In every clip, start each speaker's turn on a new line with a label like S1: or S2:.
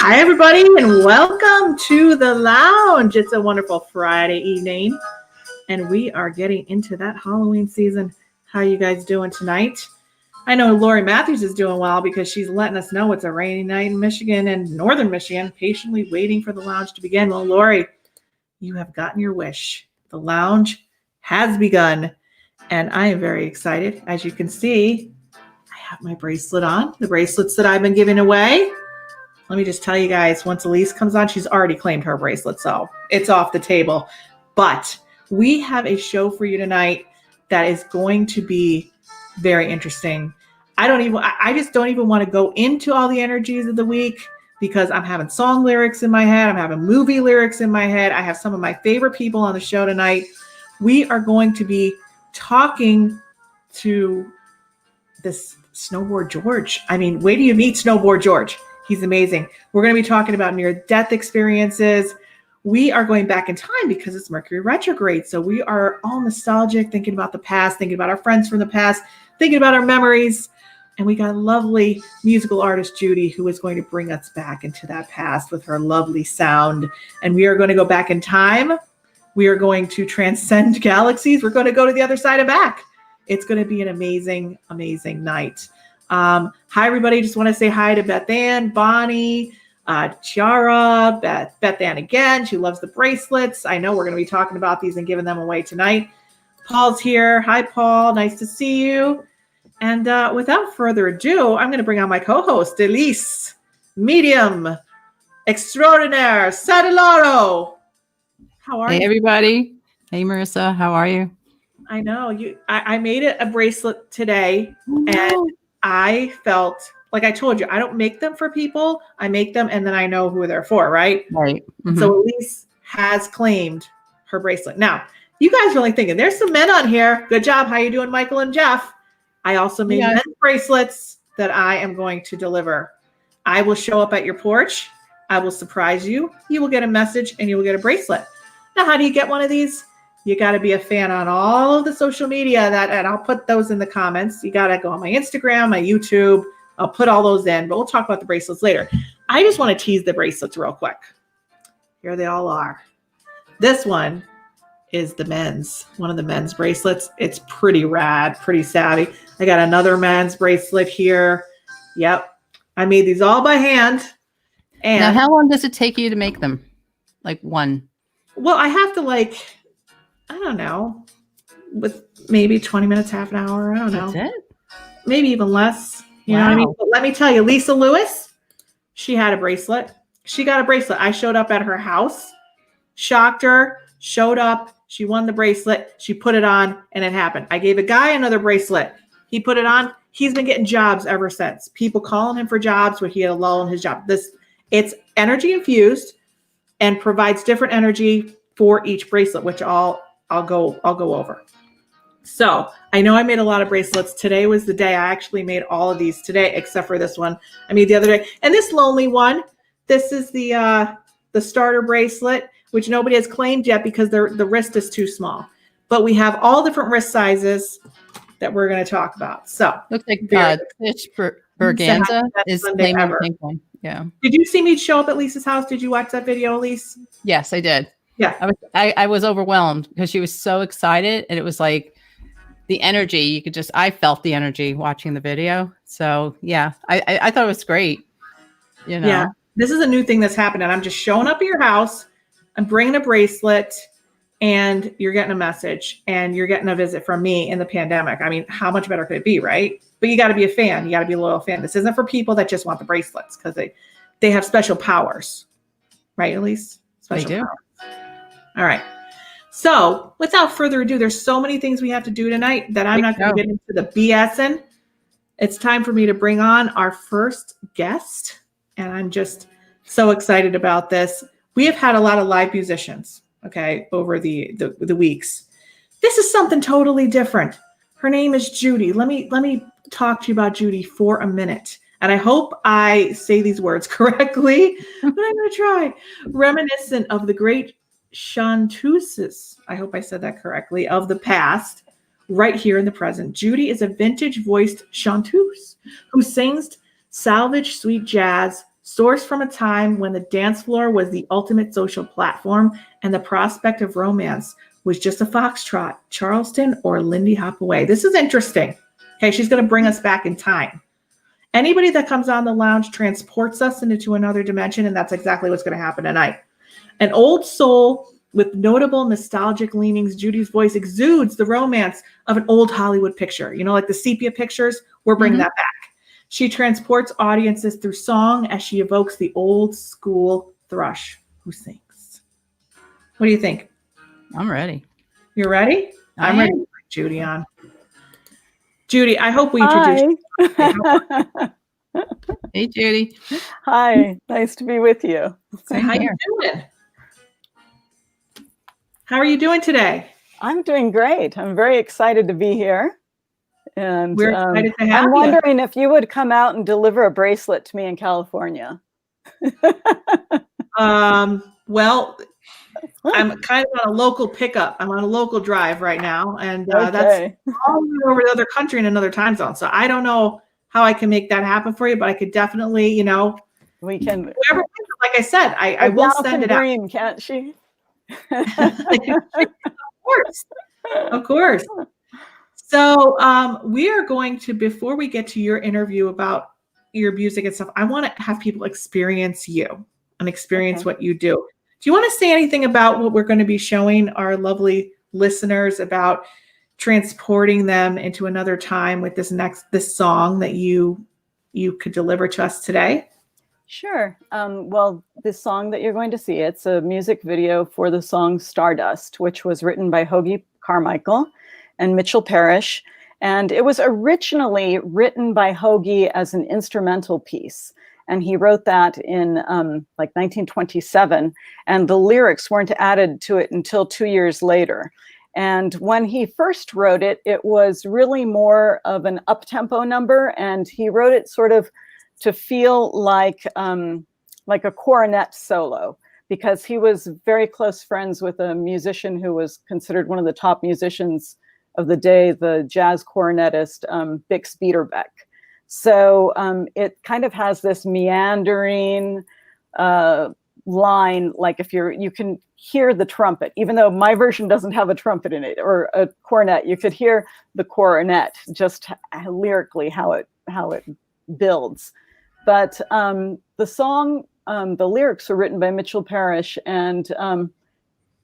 S1: Hi, everybody, and welcome to the lounge. It's a wonderful Friday evening, and we are getting into that Halloween season. How are you guys doing tonight? I know Lori Matthews is doing well because she's letting us know it's a rainy night in Michigan and northern Michigan, patiently waiting for the lounge to begin. Well, Lori, you have gotten your wish. The lounge has begun, and I am very excited. As you can see, I have my bracelet on, the bracelets that I've been giving away. Let me just tell you guys, once Elise comes on, she's already claimed her bracelet, so it's off the table. But we have a show for you tonight that is going to be very interesting. I just don't even want to go into all the energies of the week because I'm having song lyrics in my head. I'm having movie lyrics in my head. I have some of my favorite people on the show tonight. We are going to be talking to this Snowboard George. I mean, wait till you meet Snowboard George. He's amazing. We're going to be talking about near-death experiences. We are going back in time because it's Mercury retrograde. So we are all nostalgic, thinking about the past, thinking about our friends from the past, thinking about our memories. And we got lovely musical artist Judy, who is going to bring us back into that past with her lovely sound. And we are going to go back in time. We are going to transcend galaxies. We're going to go to the other side and back. It's going to be an amazing, amazing night. Hi, everybody. Just want to say hi to Beth Ann, Bonnie, Chiara, Beth Ann again. She loves the bracelets. I know we're going to be talking about these and giving them away tonight. Paul's here. Hi, Paul. Nice to see you. And without further ado, I'm going to bring on my co-host, Elise, medium, extraordinaire, Sadilaro. How are you?
S2: Hey, everybody. Hey, Marisa. How are you?
S1: I know. I made it a bracelet today, and I felt like I told you, I don't make them for people. I make them and then I know who they're for, right?
S2: Right. Mm-hmm.
S1: So Elise has claimed her bracelet. Now, you guys are like thinking, there's some men on here. Good job. How you doing, Michael and Jeff? I also made men's bracelets that I am going to deliver. I will show up at your porch. I will surprise you. You will get a message and you will get a bracelet. Now, how do you get one of these? You got to be a fan on all of the social media and I'll put those in the comments. You got to go on my Instagram, my YouTube. I'll put all those in, but we'll talk about the bracelets later. I just want to tease the bracelets real quick. Here they all are. This one is one of the men's bracelets. It's pretty rad, pretty savvy. I got another men's bracelet here. Yep. I made these all by hand. And
S2: now, how long does it take you to make them? Like one?
S1: Well, I have to I don't know, with maybe 20 minutes, half an hour. I don't know.
S2: That's it?
S1: Maybe even less. You know what I mean? But let me tell you, Lisa Lewis, she had a bracelet. She got a bracelet. I showed up at her house, shocked her, showed up. She won the bracelet. She put it on and it happened. I gave a guy another bracelet. He put it on. He's been getting jobs ever since. People calling him for jobs where he had a lull in his job. It's energy infused and provides different energy for each bracelet, which I'll go over. So I know I made a lot of bracelets. Today was the day I actually made all of these today, except for this one I made the other day. And this lonely one, this is the starter bracelet, which nobody has claimed yet because the wrist is too small. But we have all different wrist sizes that we're going to talk about. So
S2: looks like Stitch Berganza is claiming the pink one. Yeah.
S1: Did you see me show up at Lisa's house? Did you watch that video, Elise?
S2: Yes, I did.
S1: Yeah.
S2: I was overwhelmed because she was so excited, and it was like the energy. I felt the energy watching the video. So yeah, I thought it was great. You know.
S1: Yeah. This is a new thing that's happening. I'm just showing up at your house. I'm bringing a bracelet, and you're getting a message, and you're getting a visit from me in the pandemic. I mean, how much better could it be, right? But you got to be a fan. You got to be a loyal fan. This isn't for people that just want the bracelets because they have special powers, right, Elise? Special
S2: They do.
S1: powers. All right. So without further ado, there's so many things we have to do tonight that I'm not going to get into the BS in. It's time for me to bring on our first guest. And I'm just so excited about this. We have had a lot of live musicians, okay, over the weeks. This is something totally different. Her name is Judy. Let me talk to you about Judy for a minute. And I hope I say these words correctly, but I'm going to try. Reminiscent of the great chanteuses, I hope I said that correctly, of the past, right here in the present. Judy is a vintage-voiced chanteuse who sings salvaged sweet jazz, sourced from a time when the dance floor was the ultimate social platform and the prospect of romance was just a foxtrot, Charleston, or Lindy Hop away. This is interesting. Okay, she's going to bring us back in time. Anybody that comes on the lounge transports us into another dimension, and that's exactly what's going to happen tonight. An old soul with notable nostalgic leanings, Judy's voice exudes the romance of an old Hollywood picture. You know, like the sepia pictures, we're bringing that back. She transports audiences through song as she evokes the old school thrush who sings. What do you think?
S2: I'm ready.
S1: You're ready? I'm ready to bring Judy on. Judy, I hope we introduce you.
S2: Hey, Judy.
S3: Hi, nice to be with you.
S1: How you doing? How are you doing today?
S3: I'm doing great. I'm very excited to be here. And
S1: we're excited to have
S3: I'm wondering if you would come out and deliver a bracelet to me in California.
S1: Well, I'm kind of on a local pickup. I'm on a local drive right now, and that's all over the other country in another time zone. So I don't know how I can make that happen for you, but I could definitely, you know,
S3: we can.
S1: Whoever, like I said, I will send it
S3: dream,
S1: out.
S3: Can't she?
S1: Of course. So we are going to, before we get to your interview about your music and stuff, I want to have people experience you and experience what you do. Do you want to say anything about what we're going to be showing our lovely listeners about transporting them into another time with this song that you could deliver to us today?
S3: Sure. Well, this song that you're going to see, it's a music video for the song Stardust, which was written by Hoagie Carmichael and Mitchell Parrish. And it was originally written by Hoagie as an instrumental piece. And he wrote that in like 1927. And the lyrics weren't added to it until 2 years later. And when he first wrote it, it was really more of an up-tempo number. And he wrote it sort of to feel like a cornet solo, because he was very close friends with a musician who was considered one of the top musicians of the day, the jazz cornetist Bix Beiderbecke. So it kind of has this meandering line, like if you can hear the trumpet, even though my version doesn't have a trumpet in it or a cornet, you could hear the cornet just lyrically how it builds. But the song, the lyrics were written by Mitchell Parrish, and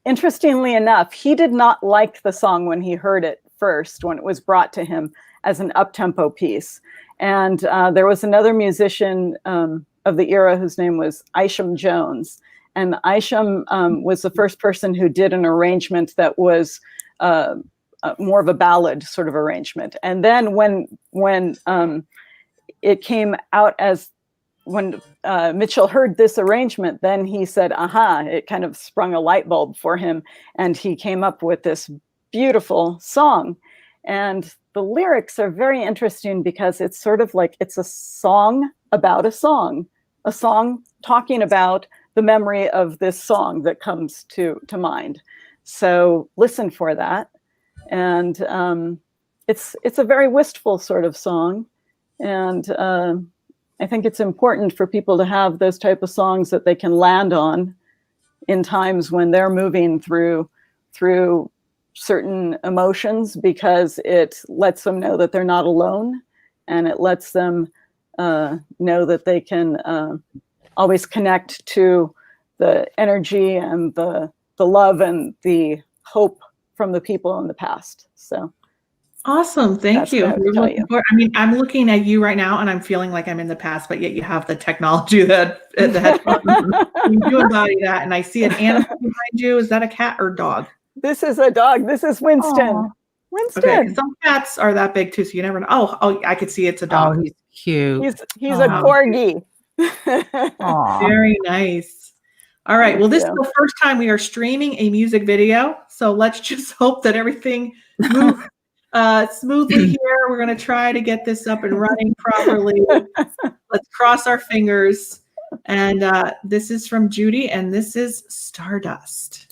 S3: interestingly enough, he did not like the song when he heard it first, when it was brought to him as an up-tempo piece. And there was another musician of the era whose name was Isham Jones. And Isham was the first person who did an arrangement that was more of a ballad sort of arrangement. And then when it came out as, when Mitchell heard this arrangement, then he said, aha, it kind of sprung a light bulb for him. And he came up with this beautiful song. And the lyrics are very interesting because it's sort of like, it's a song about a song talking about the memory of this song that comes to mind. So listen for that. And it's a very wistful sort of song. And I think it's important for people to have those type of songs that they can land on in times when they're moving through certain emotions, because it lets them know that they're not alone, and it lets them know that they can always connect to the energy and the love and the hope from the people in the past. So
S1: awesome. Thank you. I mean, I'm looking at you right now and I'm feeling like I'm in the past, but yet you have the technology that you embody that. And I see an animal behind you. Is that a cat or dog?
S3: This is a dog. This is Winston.
S1: Aww.
S3: Winston.
S1: Okay, some cats are that big too, so you never know. Oh, I could see it's a dog.
S2: Oh, he's cute.
S3: He's a corgi.
S1: Very nice. All right. Well, this is the first time we are streaming a music video, so let's just hope that everything moves smoothly here. We're going to try to get this up and running properly. Let's cross our fingers. And this is from Judy, and this is Stardust.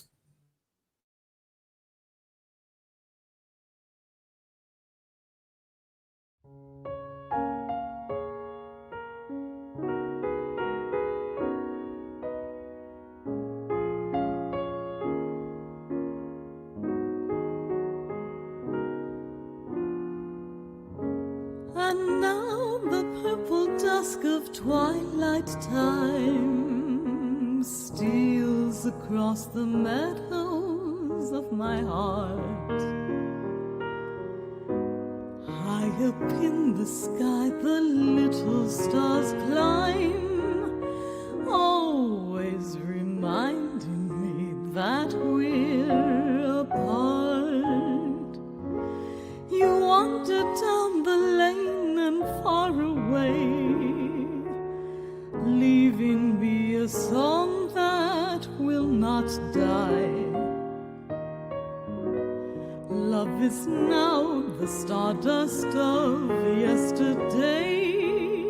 S4: And now the purple dusk of twilight time steals across the meadows of my heart. High up in the sky the little stars climb, always reminding me that we're apart. You wander down the lane and far away, leaving me a song that will not die. Love is now the stardust of yesterday,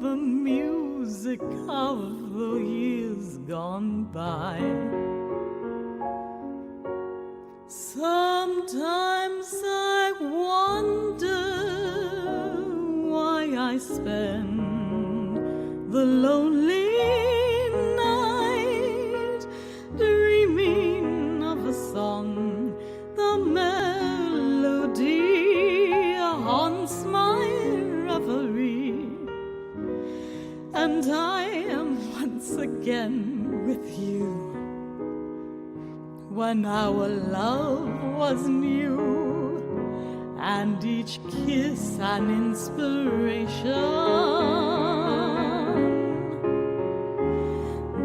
S4: the music of the years gone by. Sometimes I wonder why I spend the lonely night dreaming of a song. The melody haunts my reverie, and I am once again with you. When our love was new, and each kiss an inspiration.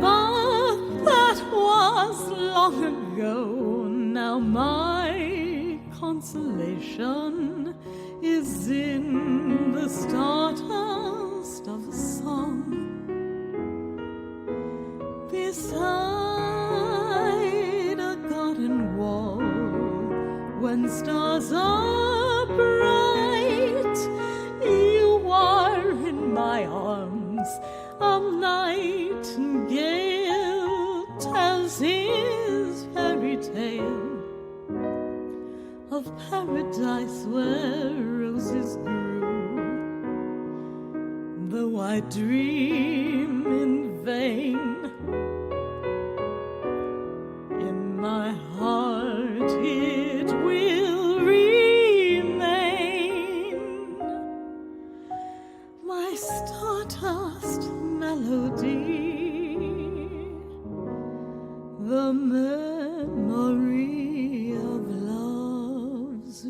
S4: But that was long ago. Now my consolation is in the stardust of a song. Beside a garden wall, when stars are bright, you are in my arms, a nightingale of paradise where roses grew. Though I dream in vain, in my heart it will remain, my stardust melody, the memory of love's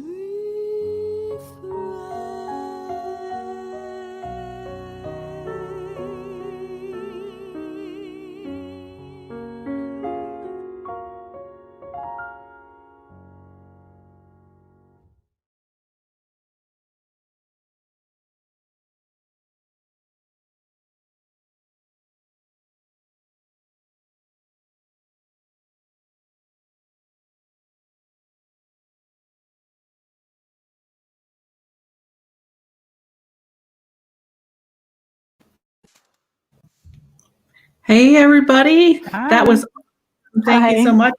S1: Hey, everybody. That was awesome. Thank you so
S3: Hi.
S1: much.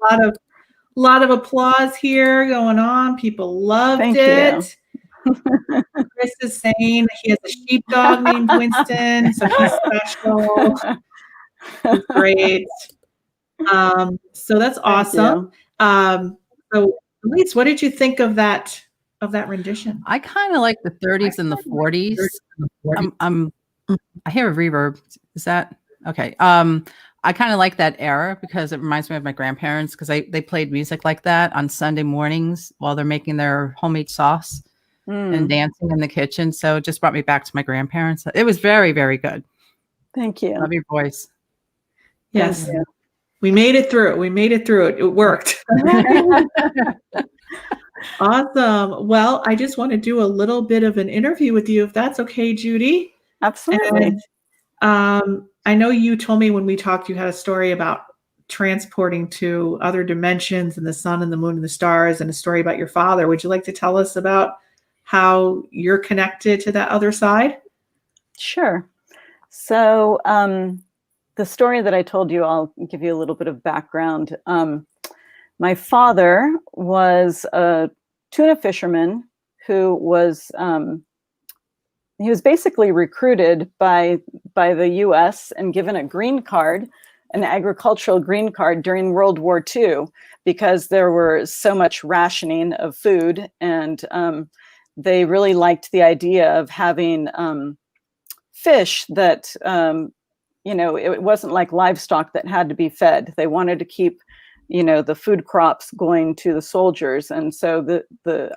S1: A lot of applause here going on. People loved
S3: Thank
S1: it. Chris is saying he has a sheepdog named Winston, so he's special. He's great. So that's awesome. So Elise, what did you think of that rendition?
S2: I kind of like the 30s and the 40s. I hear a reverb. Is that okay? I kind of like that era because it reminds me of my grandparents, because they played music like that on Sunday mornings while they're making their homemade sauce and dancing in the kitchen. So it just brought me back to my grandparents. It was very, very good.
S3: Thank you.
S2: Love your voice.
S1: Yes. We made it through. It worked. Awesome. Well, I just want to do a little bit of an interview with you, if that's okay, Judy.
S3: Absolutely.
S1: And, I know you told me when we talked, you had a story about transporting to other dimensions and the sun and the moon and the stars, and a story about your father. Would you like to tell us about how you're connected to that other side?
S3: Sure. So the story that I told you, I'll give you a little bit of background. My father was a tuna fisherman who was he was basically recruited by the U.S. and given a green card, an agricultural green card during World War II, because there were so much rationing of food, and they really liked the idea of having fish that it wasn't like livestock that had to be fed. They wanted to keep the food crops going to the soldiers, and so the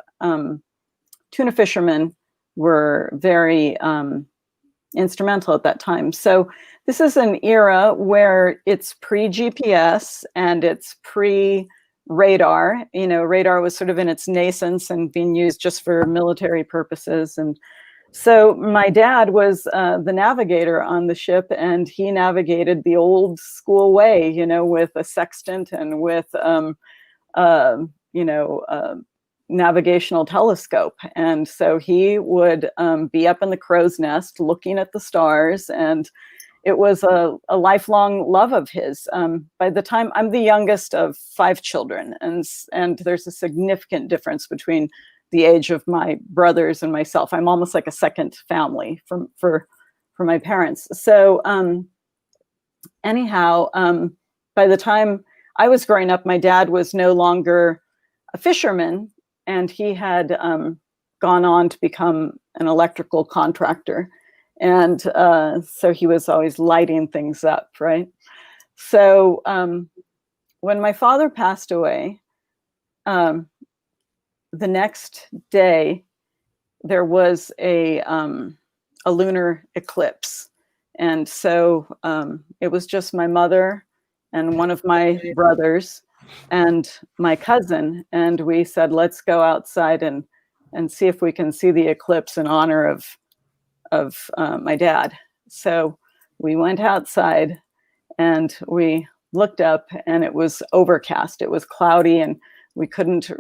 S3: tuna fishermen were very instrumental at that time. So this is an era where it's pre-GPS and it's pre-radar. Radar was sort of in its nascence and being used just for military purposes. And so my dad was the navigator on the ship, and he navigated the old school way, with a sextant and with navigational telescope. And so he would be up in the crow's nest looking at the stars, and it was a lifelong love of his. By the time, I'm the youngest of 5 children, and there's a significant difference between the age of my brothers and myself. I'm almost like a second family for my parents. So anyhow, by the time I was growing up, my dad was no longer a fisherman, and he had gone on to become an electrical contractor. And so he was always lighting things up, right? So when my father passed away, the next day, there was a lunar eclipse. And so it was just my mother and one of my brothers and my cousin, and we said, let's go outside and see if we can see the eclipse in honor of my dad. So we went outside and we looked up, and it was overcast. It was cloudy, and we couldn't,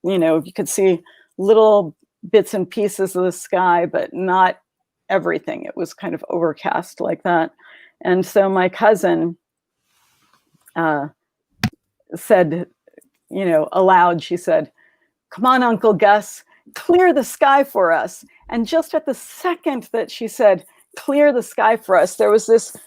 S3: you could see little bits and pieces of the sky, but not everything. It was kind of overcast like that. And so my cousin said, aloud, she said, come on, Uncle Gus, clear the sky for us. And just at the second that she said, clear the sky for us, there was this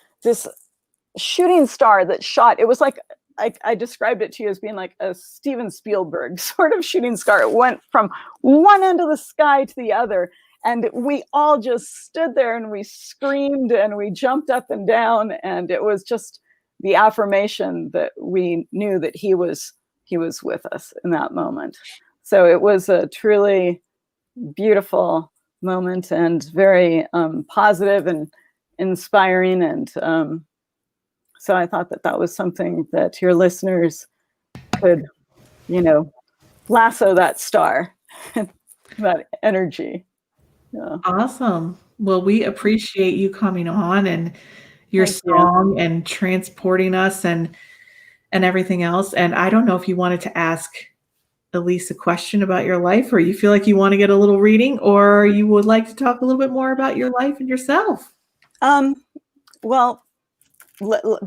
S3: shooting star that shot. It was like, I described it to you as being like a Steven Spielberg sort of shooting star. It went from one end of the sky to the other. And we all just stood there and we screamed and we jumped up and down. And it was just the affirmation that we knew that he was with us in that moment. So it was a truly beautiful moment and very positive and inspiring. And so I thought that was something that your listeners could, lasso that star, that energy. Yeah.
S1: Awesome. Well, we appreciate you coming on and your song and transporting us and everything else. And I don't know if you wanted to ask Elise a question about your life, or you feel like you want to get a little reading, or you would like to talk a little bit more about your life and yourself.
S3: Well,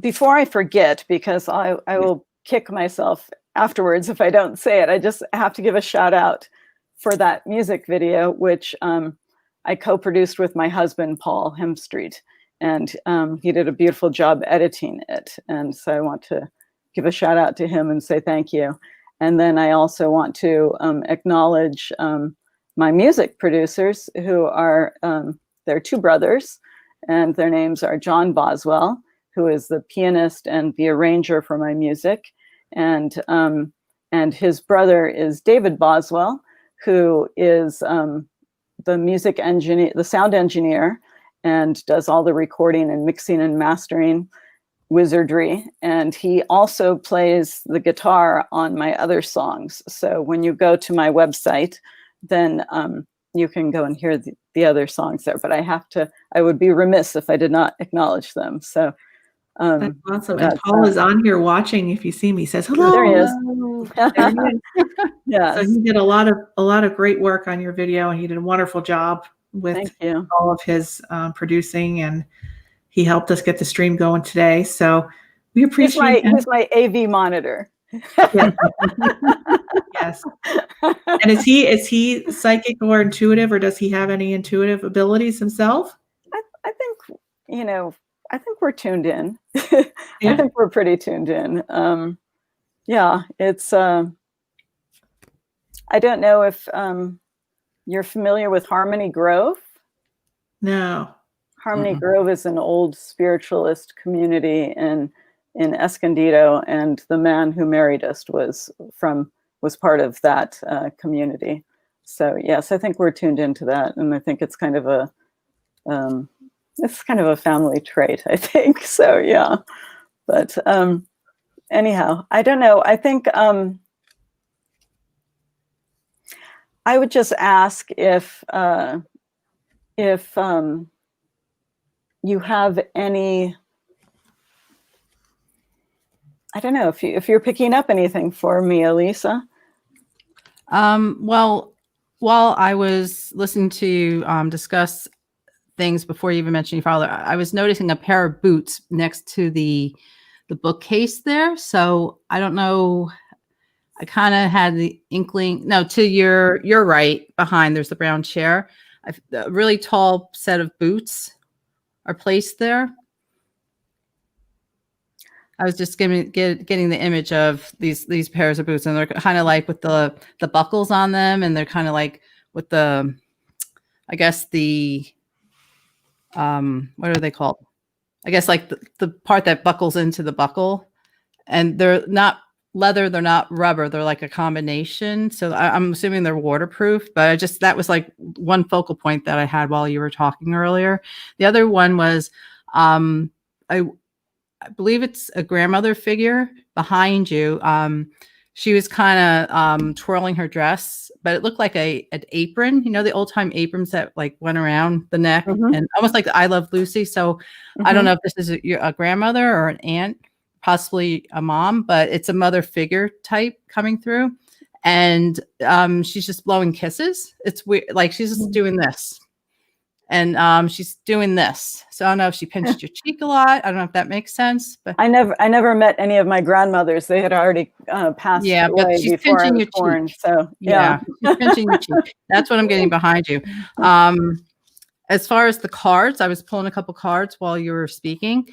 S3: before I forget, because I will kick myself afterwards if I don't say it, I just have to give a shout out for that music video, which I co-produced with my husband, Paul Hemstreet, and he did a beautiful job editing it. And so I want to give a shout out to him and say thank you. And then I also want to acknowledge my music producers, who are, they're two brothers, and their names are John Boswell, who is the pianist and the arranger for my music. And his brother is David Boswell, who is the music engineer, the sound engineer, and does all the recording and mixing and mastering wizardry. And he also plays the guitar on my other songs. So when you go to my website, then you can go and hear the other songs there. But I would be remiss if I did not acknowledge them. So
S1: that's awesome. And Paul is on here watching. If you see me, he says hello.
S3: There he is.
S1: There he is.
S3: Yeah.
S1: So he did a lot of great work on your video, and he did a wonderful job with all of his producing, and he helped us get the stream going today. So we appreciate
S3: He's my AV monitor.
S1: Yes. Yes. And is he psychic or intuitive, or does he have any intuitive abilities himself?
S3: I think, I think we're tuned in. I think we're pretty tuned in. It's, I don't know if you're familiar with Harmony Grove.
S1: No.
S3: Harmony Grove is an old spiritualist community in Escondido, and the man who married us was part of that community. So yes, I think we're tuned into that, and I think it's kind of a family trait, I think. So yeah, but anyhow, I don't know. I think I would just ask if you have any, I don't know if you're picking up anything for me, Elisa.
S2: Well, while I was listening to you discuss things before you even mentioned your father, I was noticing a pair of boots next to the bookcase there. So I don't know. I kind of had the inkling. No, to your right behind, there's the brown chair. A really tall set of boots are placed there. I was just getting the image of these pairs of boots, and they're kind of like with the buckles on them, and they're kind of like with the, I guess the, what are they called? I guess like the part that buckles into the buckle, and they're not leather, they're not rubber, they're like a combination. So I'm assuming they're waterproof, but that was like one focal point that I had while you were talking earlier. The other one was, I believe it's a grandmother figure behind you. She was kind of twirling her dress, but it looked like an apron, the old time aprons that like went around the neck and almost like the I Love Lucy. So I don't know if this is a grandmother or an aunt, possibly a mom, but it's a mother figure type coming through. And she's just blowing kisses. It's weird. Like she's just doing this. And she's doing this. So I don't know if she pinched your cheek a lot. I don't know if that makes sense. But
S3: I never met any of my grandmothers. They had already passed
S2: yeah, but
S3: away
S2: she's
S3: before I
S2: pinching
S3: was
S2: your
S3: born.
S2: cheek.
S3: So
S2: Yeah, she's pinching your cheek. That's what I'm getting behind you. As far as the cards, I was pulling a couple cards while you were speaking.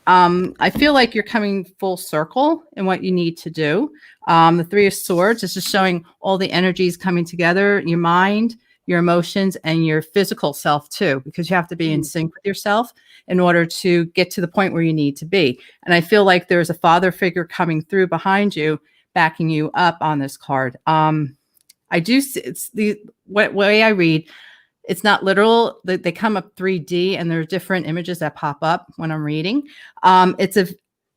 S2: I feel like you're coming full circle in what you need to do. The Three of Swords is just showing all the energies coming together, your mind, your emotions, and your physical self too, because you have to be in sync with yourself in order to get to the point where you need to be. And I feel like there's a father figure coming through behind you, backing you up on this card. I do see, it's the way I read, it's not literal. They come up 3D, and there are different images that pop up when I'm reading. It's an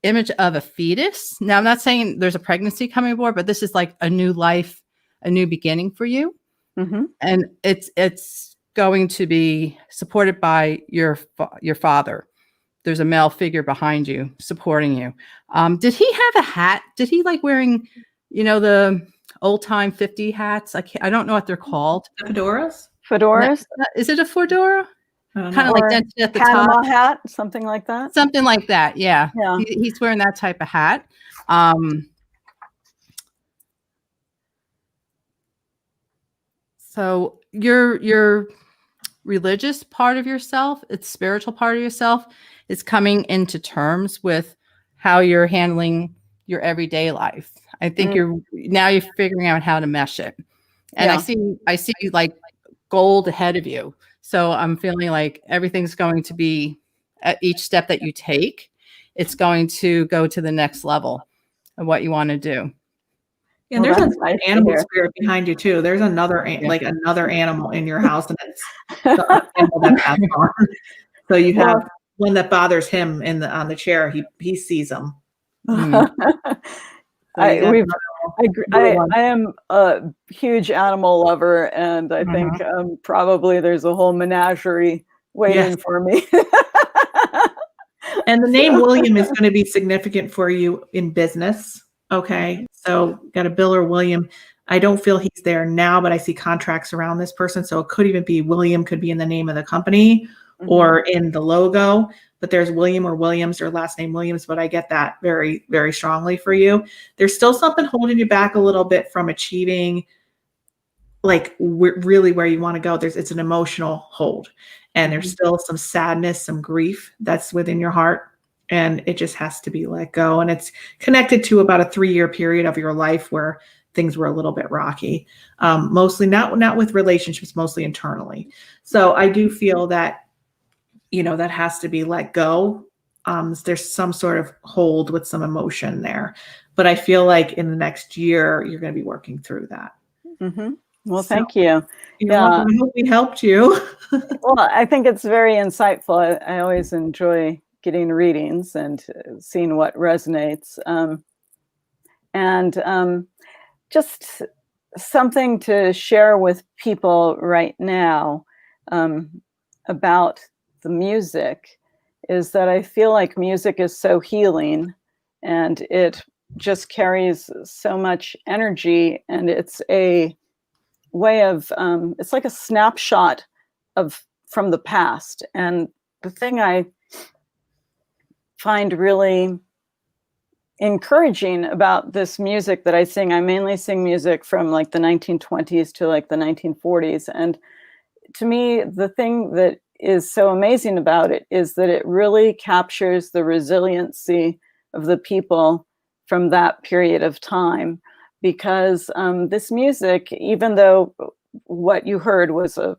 S2: image of a fetus. Now, I'm not saying there's a pregnancy coming aboard, but this is like a new life, a new beginning for you.
S3: Mm-hmm.
S2: And it's going to be supported by your father. There's a male figure behind you supporting you. Did he have a hat? Did he like wearing, the old time 50 hats? I don't know what they're called.
S1: Fedoras?
S3: Fedoras?
S2: Is it a fedora? Kind of
S3: Or
S2: like dented at the
S3: Panama
S2: top.
S3: hat, something like that.
S2: Something like that. Yeah.
S3: Yeah.
S2: He's wearing that type of hat. So your religious part of yourself, its spiritual part of yourself, is coming into terms with how you're handling your everyday life. I think you're figuring out how to mesh it. And I see like gold ahead of you. So I'm feeling like everything's going to be, at each step that you take, it's going to go to the next level of what you want to do.
S1: And there's an animal spirit behind you too. There's another animal in your house, and it's the animal that passed on. So you have one that bothers him on the chair. He sees them.
S3: I am a huge animal lover, and I think probably there's a whole menagerie waiting for me.
S1: And the name William is going to be significant for you in business. Okay. So got a Bill or William. I don't feel he's there now, but I see contracts around this person. So it could even be William, could be in the name of the company or in the logo, but there's William or Williams or last name Williams, but I get that very, very strongly for you. There's still something holding you back a little bit from achieving like really where you want to go. It's an emotional hold, and there's still some sadness, some grief that's within your heart, and it just has to be let go. And it's connected to about a 3-year period of your life where things were a little bit rocky, mostly not with relationships, mostly internally. So I do feel that, that has to be let go. There's some sort of hold with some emotion there, but I feel like in the next year, you're going to be working through that.
S3: Well, thank you.
S1: I hope we helped you.
S3: Well, I think it's very insightful. I always enjoy getting readings and seeing what resonates. And just something to share with people right now about the music is that I feel like music is so healing, and it just carries so much energy, and it's a way of it's like a snapshot from the past. And the thing I find really encouraging about this music that I sing, I mainly sing music from like the 1920s to like the 1940s, and to me the thing that is so amazing about it is that it really captures the resiliency of the people from that period of time. Because this music, even though what you heard was a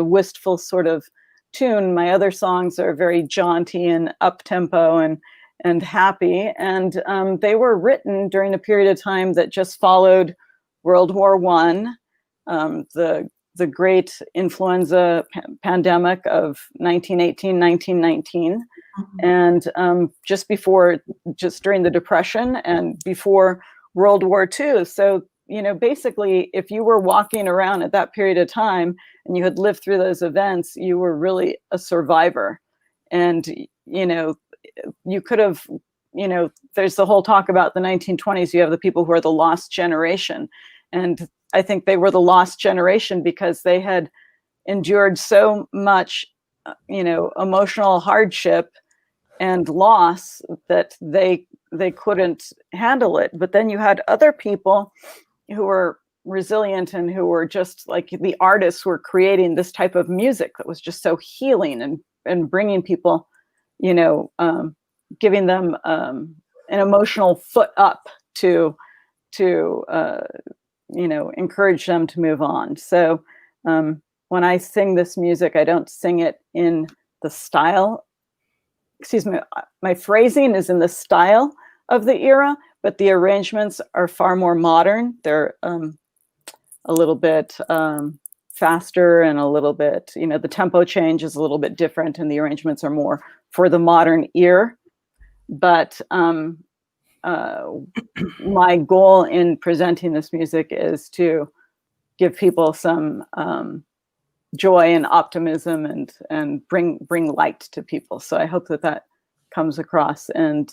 S3: wistful sort of tune, my other songs are very jaunty and up-tempo and happy. And they were written during a period of time that just followed World War I, the great influenza pandemic of 1918, 1919. And just during the Depression and before World War II. So, basically, if you were walking around at that period of time and you had lived through those events, you were really a survivor. And, you could have, there's the whole talk about the 1920s. You have the people who are the lost generation. And I think they were the lost generation because they had endured so much, emotional hardship and loss that they couldn't handle it. But then you had other people who were resilient and who were just like the artists were creating this type of music that was just so healing and bringing people, giving them an emotional foot up to encourage them to move on. So when I sing this music, I don't sing it in the style. Excuse me, my phrasing is in the style of the era, but the arrangements are far more modern. They're a little bit faster and a little bit, the tempo change is a little bit different and the arrangements are more for the modern ear. But my goal in presenting this music is to give people some joy and optimism and bring light to people. So I hope that comes across. And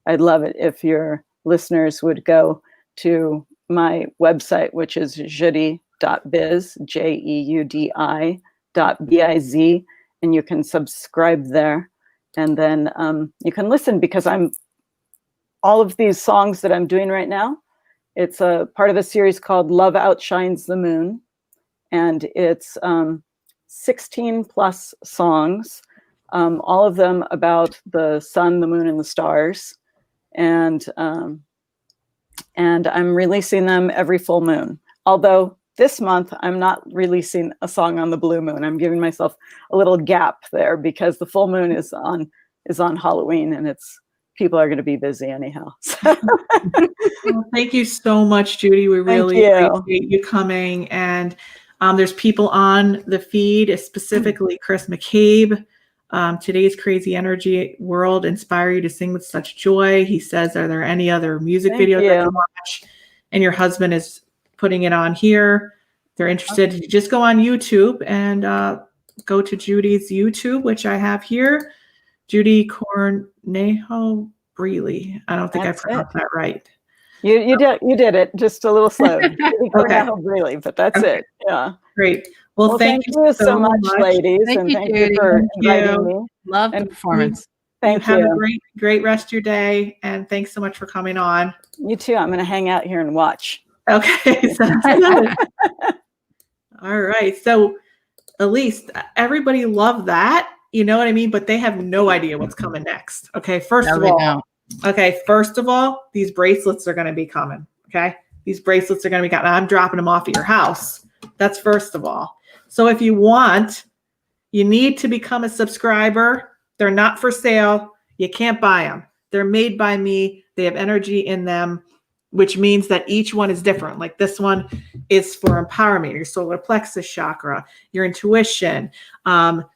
S3: I'd love it if your listeners would go to my website, which is jeudi.biz, jeudi.biz, and you can subscribe there. And then you can listen, because all of these songs that I'm doing right now, it's a part of a series called Love Outshines the Moon. And it's 16 plus songs, all of them about the sun, the moon, and the stars. And I'm releasing them every full moon. Although this month, I'm not releasing a song on the blue moon. I'm giving myself a little gap there because the full moon is on Halloween, and people are going to be busy anyhow.
S1: Well, thank you so much, Judy. We really appreciate you coming. And there's people on the feed, specifically Chris McCabe. Today's crazy energy world inspire you to sing with such joy. He says, are there any other music videos I can watch? And your husband is putting it on here. If they're interested, you just go on YouTube and go to Judy's YouTube, which I have here. Judy Cornejo Breeley. I don't think I pronounced that right.
S3: You did it just a little slow. Cornejo Breeley, but that's it. Yeah.
S1: Great. Well, thank you so much,
S3: ladies.
S2: Thank you,
S3: thank
S2: Judy.
S3: you for inviting me.
S2: Love the performance.
S3: Thank you.
S1: Have a great rest of your day. And thanks so much for coming on.
S3: You too. I'm going to hang out here and watch.
S1: Okay. Sounds good. All right. So Elise, everybody loved that. You know what I mean? But they have no idea what's coming next. Okay. First of all, these bracelets are going to be coming. Okay. These bracelets are going to be coming. I'm dropping them off at your house. That's first of all. So if you want, you need to become a subscriber. They're not for sale. You can't buy them. They're made by me. They have energy in them, which means that each one is different. Like this one is for empowerment, your solar plexus chakra, your intuition. Somebody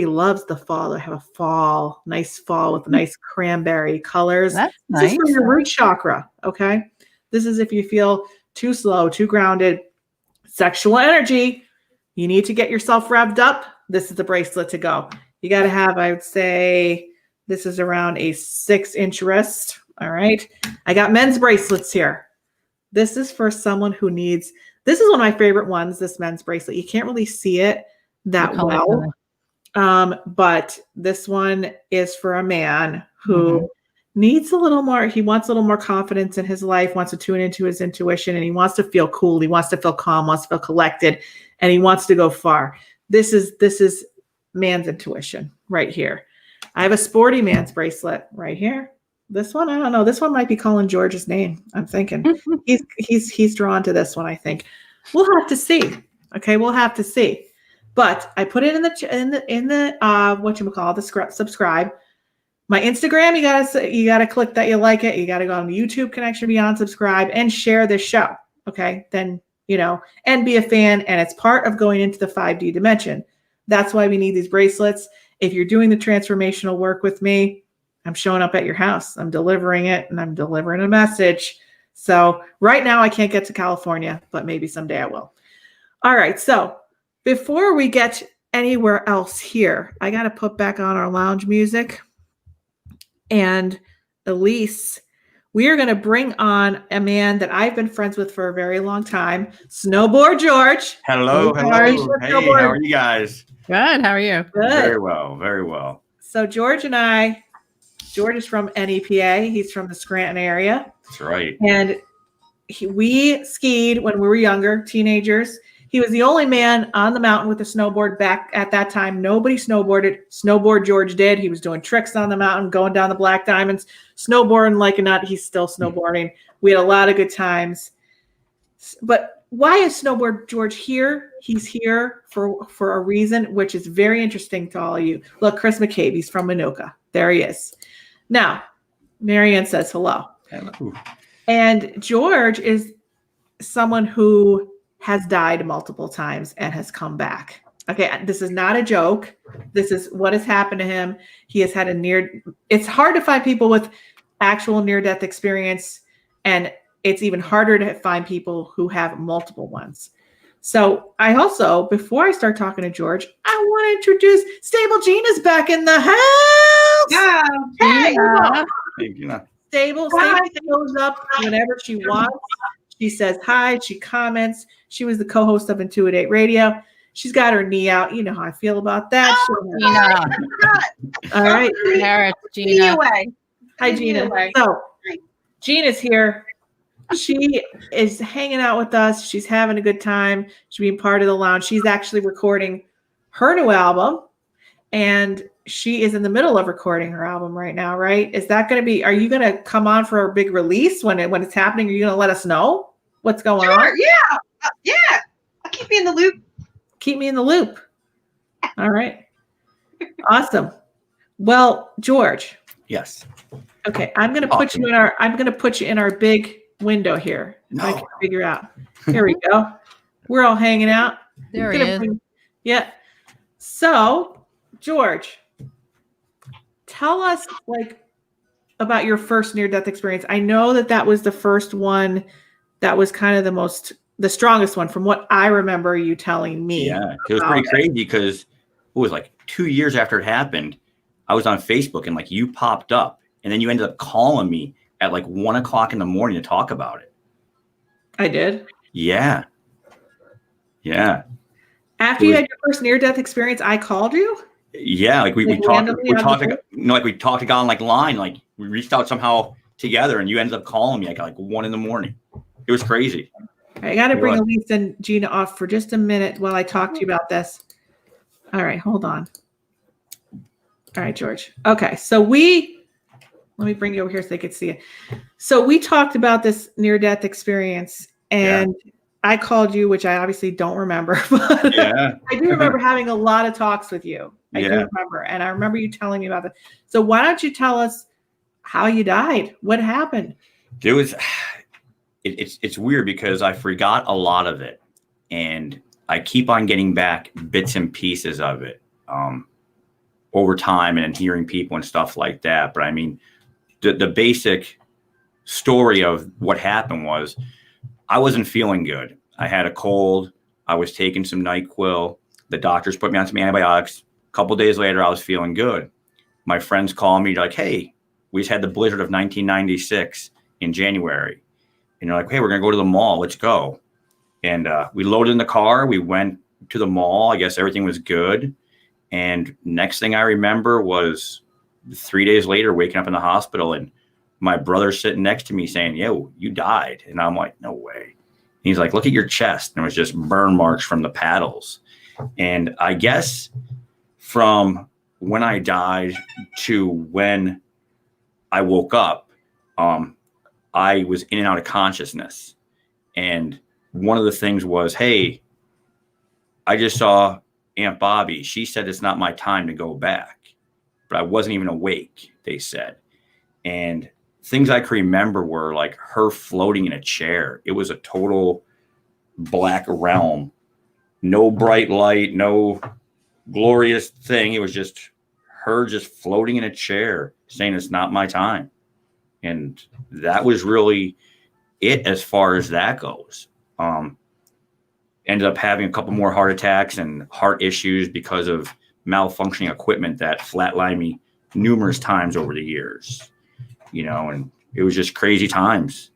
S1: loves the fall. I have a nice fall with nice cranberry colors.
S2: That's
S1: nice.
S2: This
S1: is for your root chakra. Okay. This is if you feel too slow, too grounded, sexual energy, you need to get yourself revved up. This is the bracelet to go. You got to have, I would say, this is around a 6-inch wrist. All right. I got men's bracelets here. This is for someone who needs, this is one of my favorite ones, this men's bracelet. You can't really see it that well. But this one is for a man who needs a little more, he wants a little more confidence in his life, wants to tune into his intuition, and he wants to feel cool. He wants to feel calm, wants to feel collected, and he wants to go far. This is man's intuition right here. I have a sporty man's bracelet right here. This one, I don't know. This one might be Colin George's name. I'm thinking he's drawn to this one. I think we'll have to see. Okay, we'll have to see. But I put it in the whatchamacallit, the subscribe. My Instagram, you gotta click that you like it. You gotta go on the YouTube connection beyond, subscribe, and share this show. Okay, then and be a fan. And it's part of going into the 5D dimension. That's why we need these bracelets. If you're doing the transformational work with me, I'm showing up at your house. I'm delivering it, and I'm delivering a message. So right now I can't get to California, but maybe someday I will. All right. So before we get anywhere else here, I got to put back on our lounge music. And Elise, we are going to bring on a man that I've been friends with for a very long time, Snowboard George.
S5: Hello,
S1: Hey,
S5: hello.
S1: George.
S5: Hey,
S1: Snowboard.
S5: how are you guys?
S2: Good. How are you?
S1: Good.
S5: Very well, very well.
S1: So George is from NEPA. He's from the Scranton area.
S5: That's right.
S1: And we skied when we were younger, teenagers. He was the only man on the mountain with a snowboard back at that time. Nobody snowboarded. Snowboard George did. He was doing tricks on the mountain, going down the Black Diamonds, snowboarding like a nut. He's still snowboarding. We had a lot of good times. But why is Snowboard George here? He's here for a reason, which is very interesting to all of you. Look, Chris McCabe, he's from Manuka. There he is. Now, Marianne says hello.
S5: Hello.
S1: And George is someone who has died multiple times and has come back. Okay, this is not a joke. This is what has happened to him. He has had it's hard to find people with actual near-death experience, and it's even harder to find people who have multiple ones. So I also, before I start talking to George, I want to introduce Stable Gina's back in the house.
S6: Yeah.
S1: Hey,
S5: Hey, Gina.
S1: Stable shows up whenever she wants. She says hi. She comments. She was the co-host of Intuitate Radio. She's got her knee out. You know how I feel about that.
S2: Gina.
S1: All right.
S2: There, it's
S6: Be
S2: Gina.
S6: away.
S1: Hi, Gina. So Gina's here. She is hanging out with us. She's having a good time. She's being part of the lounge. She's actually recording her new album, and she is in the middle of recording her album right now, right? Is that going to be, are you going to come on for a big release when it's happening? Are you going to let us know what's going on?
S6: Yeah. Yeah. I'll keep you in the loop.
S1: Keep me in the loop. All right. Awesome. Well, George.
S5: Yes.
S1: Okay. I'm going to put you in our big window here. If I can figure out. Here we go. We're all hanging out.
S2: There he is.
S1: Yeah. So, George, tell us about your first near-death experience. I know that was the first one that was kind of the strongest one from what I remember you telling me.
S5: Yeah, it was pretty crazy because it was like 2 years after it happened. I was on Facebook and you popped up, and then you ended up calling me at 1 o'clock in the morning to talk about it.
S1: I did.
S5: Yeah. Yeah.
S1: After you had your first near-death experience, I called you?
S5: Yeah, we talked on line, we reached out somehow together, and you ended up calling me at 1 in the morning. It was crazy.
S1: I got to bring Elise and Gina off for just a minute while I talk to you about this. All right, hold on. All right, George. Okay, so let me bring you over here so they could see it. So we talked about this near-death experience, and I called you, which I obviously don't remember, but I do remember having a lot of talks with you. I do remember, and I remember you telling me about it. So why don't you tell us how you died? What happened?
S5: It's weird because I forgot a lot of it, and I keep on getting back bits and pieces of it over time and hearing people and stuff like that. But I mean, the basic story of what happened was I wasn't feeling good. I had a cold. I was taking some NyQuil. The doctors put me on some antibiotics. A couple of days later, I was feeling good. My friends called me hey, we just had the blizzard of 1996 in January. And they're like, hey, we're going to go to the mall. Let's go. And we loaded in the car. We went to the mall. I guess everything was good. And next thing I remember was 3 days later, waking up in the hospital and my brother sitting next to me saying, yo, you died. And I'm like, no way. And he's like, look at your chest. And it was just burn marks from the paddles. And I guess from when I died to when I woke up, I was in and out of consciousness. And one of the things was, hey, I just saw Aunt Bobby. She said it's not my time to go back. But I wasn't even awake, they said. And things I can remember were her floating in a chair. It was a total black realm. No bright light, no glorious thing. It was just her just floating in a chair saying it's not my time. And that was really it as far as that goes. Ended up having a couple more heart attacks and heart issues because of malfunctioning equipment that flatlined me numerous times over the years. And it was just crazy times.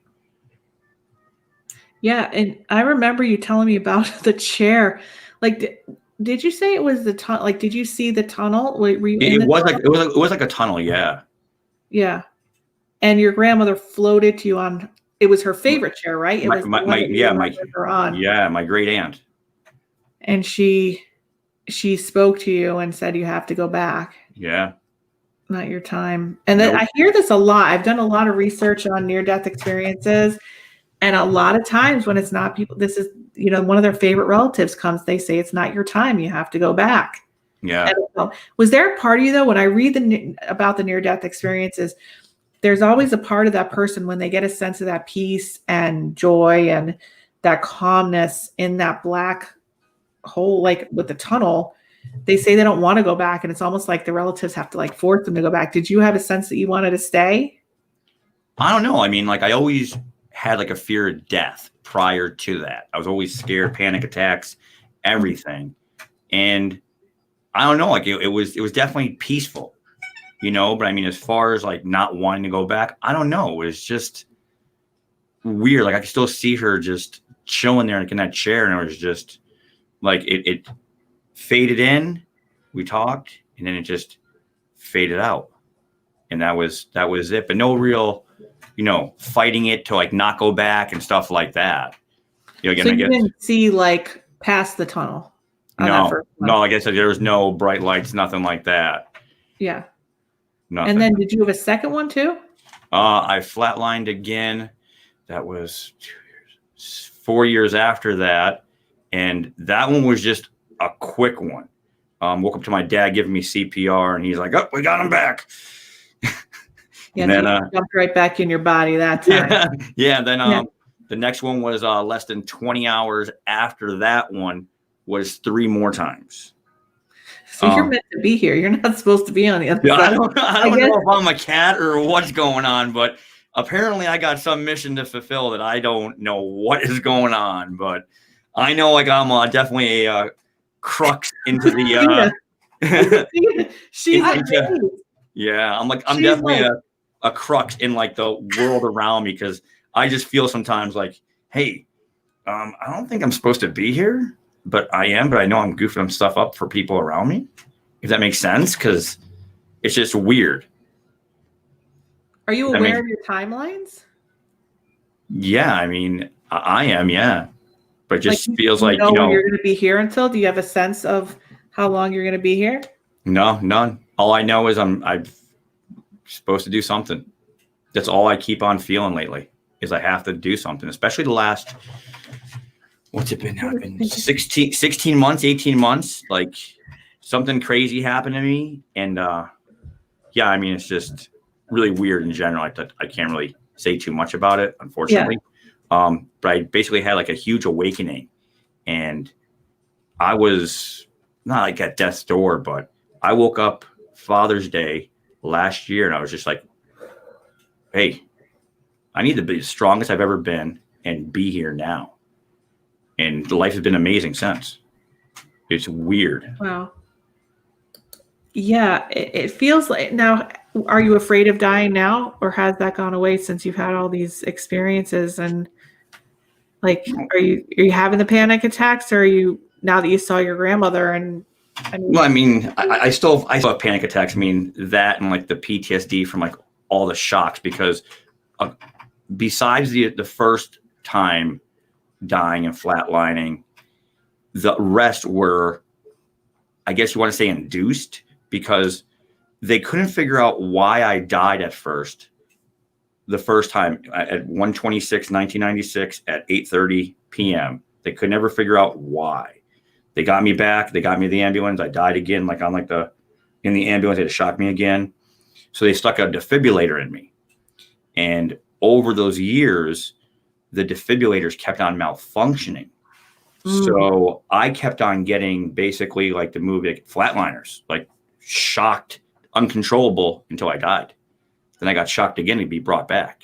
S1: Yeah, and I remember you telling me about the chair. Like, did you say it was the tunnel? Like, did you see the tunnel? Were you in
S5: It
S1: the
S5: was
S1: tunnel?
S5: like it was like a tunnel, yeah.
S1: Yeah. And your grandmother floated to you on. It was her favorite chair, right? It was the one that you remembered her on.
S5: Yeah, my great aunt.
S1: And she spoke to you and said you have to go back.
S5: Yeah.
S1: Not your time. And then
S5: Nope.
S1: I hear this a lot. I've done a lot of research on near-death experiences, and a lot of times when it's not people, this is, you know, one of their favorite relatives comes, they say it's not your time, you have to go back.
S5: Yeah.
S1: Was there a part of you though, when I read about the near-death experiences, there's always a part of that person when they get a sense of that peace and joy and that calmness in that black hole, like with the tunnel, they say they don't want to go back, and it's almost like the relatives have to like force them to go back. Did you have a sense that you wanted to stay?
S5: I don't know. I mean, like I always had like a fear of death prior to that. I was always scared, panic attacks, everything. And I don't know, like it was definitely peaceful, you know, but I mean, as far as like not wanting to go back, I don't know. It was just weird. Like I could still see her just chilling there in that chair, and it was just like it faded in, we talked, and then it just faded out. And that was it. But no real, you know, fighting it to like not go back and stuff like that. You know, again,
S1: So
S5: I
S1: you
S5: guess
S1: didn't see like past the tunnel on that first one?
S5: no, like I said, there was no bright lights, nothing like that.
S1: Yeah.
S5: Nothing.
S1: And then did you have a second one too?
S5: I flatlined again. That was 4 years after that. And that one was just a quick one. Woke up to my dad giving me CPR, and he's like, "Oh, we got him back."
S1: Yeah,
S5: and then
S1: so you jumped right back in your body that time.
S5: yeah. Then the next one was less than 20 hours after that one was 3 more times.
S1: So you're meant to be here. You're not supposed to be on the other
S5: Yeah,
S1: side.
S5: I don't know if I'm a cat or what's going on, but apparently I got some mission to fulfill that I don't know what is going on. But I know like I'm definitely a crux into the yeah, I'm definitely a crux in like the world around me, because I just feel sometimes like, hey, I don't think I'm supposed to be here, but I am. But I know I'm goofing stuff up for people around me, if that makes sense, because it's just weird.
S1: Are you aware of your timelines?
S5: Yeah, I mean, I am, yeah. But it just feels like,
S1: you know, you're going to be here until. Do you have a sense of how long you're going to be here? No,
S5: none. All I know is I'm supposed to do something. That's all I keep on feeling lately, is I have to do something, especially the last, what's it been now? It's been 16 months, 18 months. Like something crazy happened to me. And yeah, I mean, it's just really weird in general. I can't really say too much about it, unfortunately. Yeah. But I basically had like a huge awakening, and I was not like at death's door, but I woke up Father's Day last year, and I was just like, hey, I need to be the strongest I've ever been and be here now. And life has been amazing since. It's weird.
S1: Wow. Yeah, it feels like. Now, are you afraid of dying now, or has that gone away since you've had all these experiences? And like, are you having the panic attacks, or are you, now that you saw your grandmother? And
S5: well, I mean, I still have panic attacks. I mean, that and like the PTSD from like all the shocks, because besides the first time dying and flatlining, the rest were, I guess you want to say, induced, because they couldn't figure out why I died at first. The first time at 1/26/1996 at 8:30 p.m. They could never figure out why. They got me back. They got me to the ambulance. I died again, like on like in the ambulance. They shocked me again. So they stuck a defibrillator in me. And over those years, the defibrillators kept on malfunctioning. So I kept on getting basically like the movie like Flatliners, like shocked, uncontrollable until I died. Then I got shocked again to be brought back.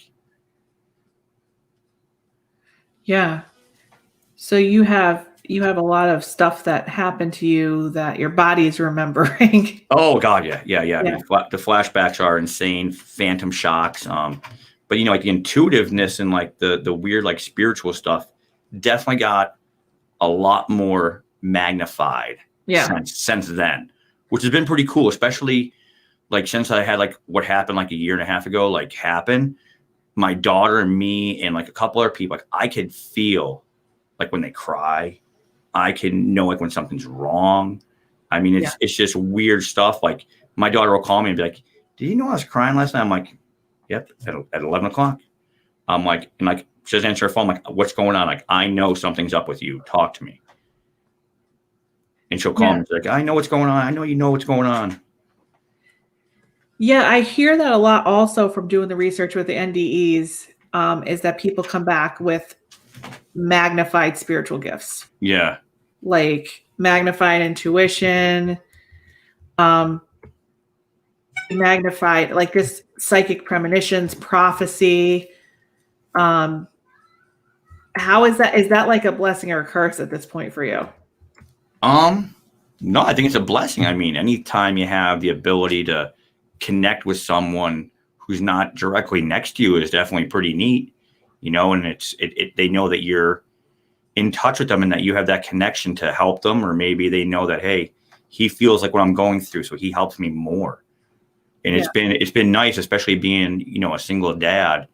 S1: Yeah. So you have a lot of stuff that happened to you that your body is remembering.
S5: Oh God, yeah. I mean, the flashbacks are insane. Phantom shocks. But like the intuitiveness and like the weird like spiritual stuff definitely got a lot more magnified since then, which has been pretty cool, especially like since I had like what happened like a year and a half ago, like happen. My daughter and me and like a couple other people, like I could feel like when they cry, I can know like when something's wrong. I mean, it's just weird stuff. Like my daughter will call me and be like, "Did you know I was crying last night?" I'm like, "Yep," at 11 o'clock. I'm like, and like she doesn't answer her phone. I'm like, "What's going on?" Like, I know something's up with you. Talk to me. And she'll call me. She's like, "I know what's going on. I know you know what's going on."
S1: Yeah, I hear that a lot also from doing the research with the NDEs, is that people come back with magnified spiritual gifts.
S5: Yeah.
S1: Like magnified intuition, magnified, like this psychic premonitions, prophecy. How is that? Is that like a blessing or a curse at this point for you?
S5: No, I think it's a blessing. I mean, anytime you have the ability to connect with someone who's not directly next to you is definitely pretty neat, and they know that you're in touch with them and that you have that connection to help them, or maybe they know that, hey, he feels like what I'm going through, so he helps me more. And it's been nice, especially being, a single dad,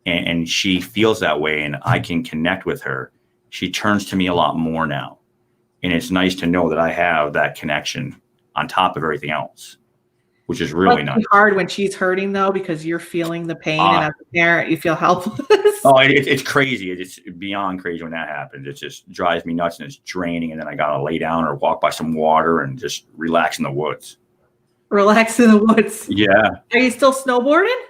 S5: and she feels that way and I can connect with her. She turns to me a lot more now. And it's nice to know that I have that connection on top of everything else, which is really nice.
S1: It's hard when she's hurting though, because you're feeling the pain, and as a parent, you feel helpless.
S5: Oh, it's crazy. It's beyond crazy when that happens. It just drives me nuts and it's draining. And then I got to lay down or walk by some water and just relax in the woods.
S1: Relax in the woods.
S5: Yeah.
S1: Are you still snowboarding?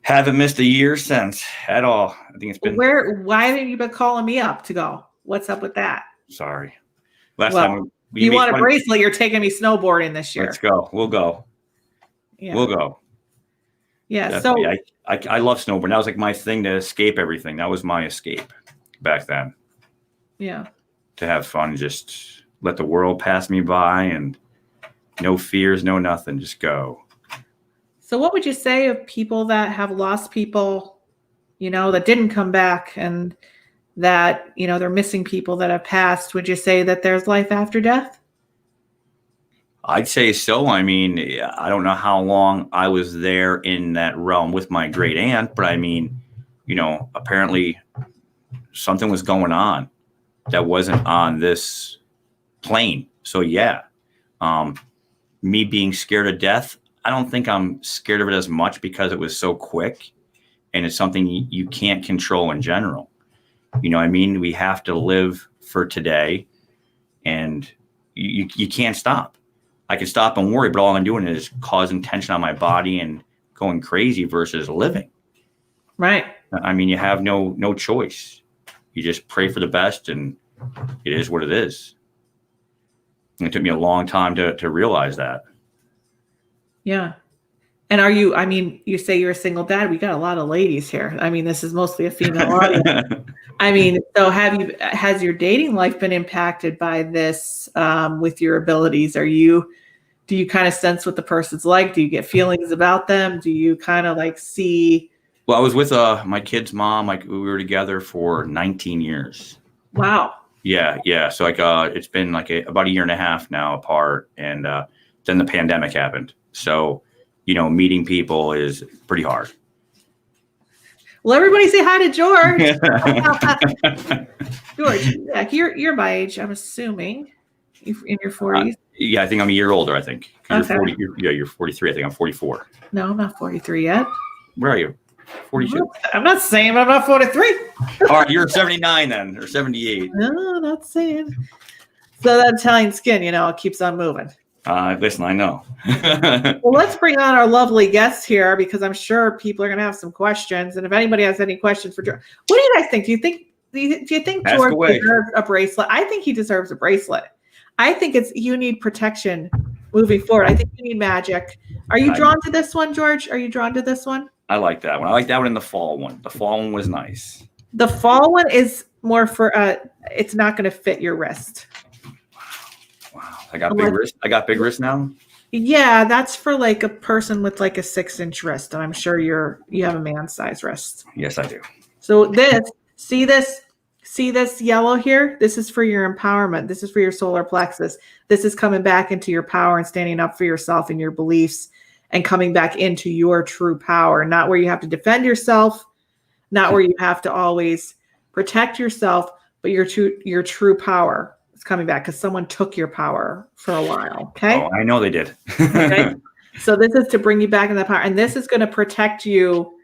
S5: Haven't missed a year since at all. I think it's been.
S1: Why haven't you been calling me up to go? What's up with that?
S5: Sorry. Last time
S1: you want a bracelet, you're taking me snowboarding this year.
S5: Let's go. We'll go.
S1: Yeah.
S5: We'll go.
S1: Yeah.
S5: Definitely.
S1: So
S5: I love snowboarding. That was like my thing to escape everything. That was my escape back then.
S1: Yeah.
S5: To have fun, just let the world pass me by and no fears, no nothing. Just go.
S1: So what would you say of people that have lost people, that didn't come back, and that, they're missing people that have passed? Would you say that there's life after death?
S5: I'd say so. I mean, I don't know how long I was there in that realm with my great aunt, but I mean, apparently something was going on that wasn't on this plane. So yeah, me being scared of death, I don't think I'm scared of it as much because it was so quick and it's something you can't control in general. I mean, we have to live for today, and you can't stop. I can stop and worry, but all I'm doing is causing tension on my body and going crazy versus living.
S1: Right.
S5: I mean, you have no choice. You just pray for the best, and it is what it is. And it took me a long time to realize that.
S1: Yeah. And you say you're a single dad. We got a lot of ladies here. I mean, this is mostly a female audience. I mean, so has your dating life been impacted by this, with your abilities? Do you kind of sense what the person's like? Do you get feelings about them? Do you kind of like see?
S5: Well, I was with my kid's mom. Like we were together for 19 years.
S1: Wow.
S5: Yeah. So like it's been like about a year and a half now apart, and then the pandemic happened. So meeting people is pretty hard.
S1: Well, everybody say hi to George. George, you're my age, I'm assuming. In your 40s?
S5: Yeah, I think I'm a year older, I think.
S1: Okay.
S5: You're 43. I think I'm 44.
S1: No, I'm not 43 yet.
S5: Where are you? 42.
S1: I'm not saying I'm not 43.
S5: All right, you're 79 then, or 78.
S1: No, not saying. So that Italian skin, it keeps on moving.
S5: Listen, I know.
S1: Well, let's bring on our lovely guest here, because I'm sure people are going to have some questions. And if anybody has any questions for George, what do you guys think? Do you think George deserves a bracelet? I think he deserves a bracelet. I think you need protection moving forward. I think you need magic. Are you drawn to this one, George? Are you drawn to this one?
S5: I like that one. I like that one in the fall one. The fall one was nice.
S1: The fall one is more for it's not going to fit your wrist.
S5: Wow. I got big wrist. I got big wrist now.
S1: Yeah, that's for like a person with like a 6-inch wrist, and I'm sure you have a man size wrist.
S5: Yes, I do.
S1: So see this yellow here? This is for your empowerment. This is for your solar plexus. This is coming back into your power and standing up for yourself and your beliefs and coming back into your true power, not where you have to defend yourself, not where you have to always protect yourself, but your true power is coming back because someone took your power for a while. Okay.
S5: Oh, I know they did.
S1: Okay. So this is to bring you back in that power, and this is going to protect you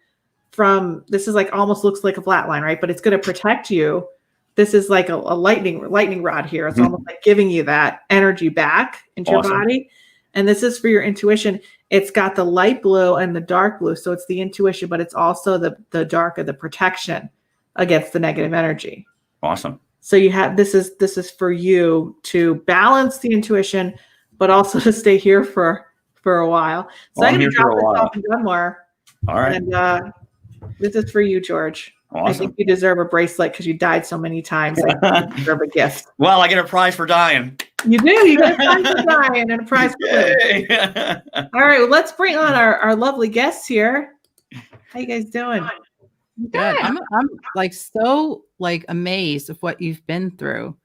S1: from. This is like almost looks like a flat line, right? But it's going to protect you. This is like a lightning rod here. It's almost like giving you that energy back into your body. And this is for your intuition. It's got the light blue and the dark blue. So it's the intuition, but it's also the dark of the protection against the negative energy.
S5: Awesome.
S1: So you have this is for you to balance the intuition, but also to stay here for a while. So I'm going to drop this off and done more.
S5: All right.
S1: And this is for you, George.
S5: Awesome.
S1: I think you deserve a bracelet because you died so many times. I think you deserve a gift.
S5: Well, I get a prize for dying.
S1: You do. You get a prize for dying and a prize for living. All right. Well, let's bring on our lovely guests here. How you guys doing?
S2: Good. I'm like so like amazed of what you've been through.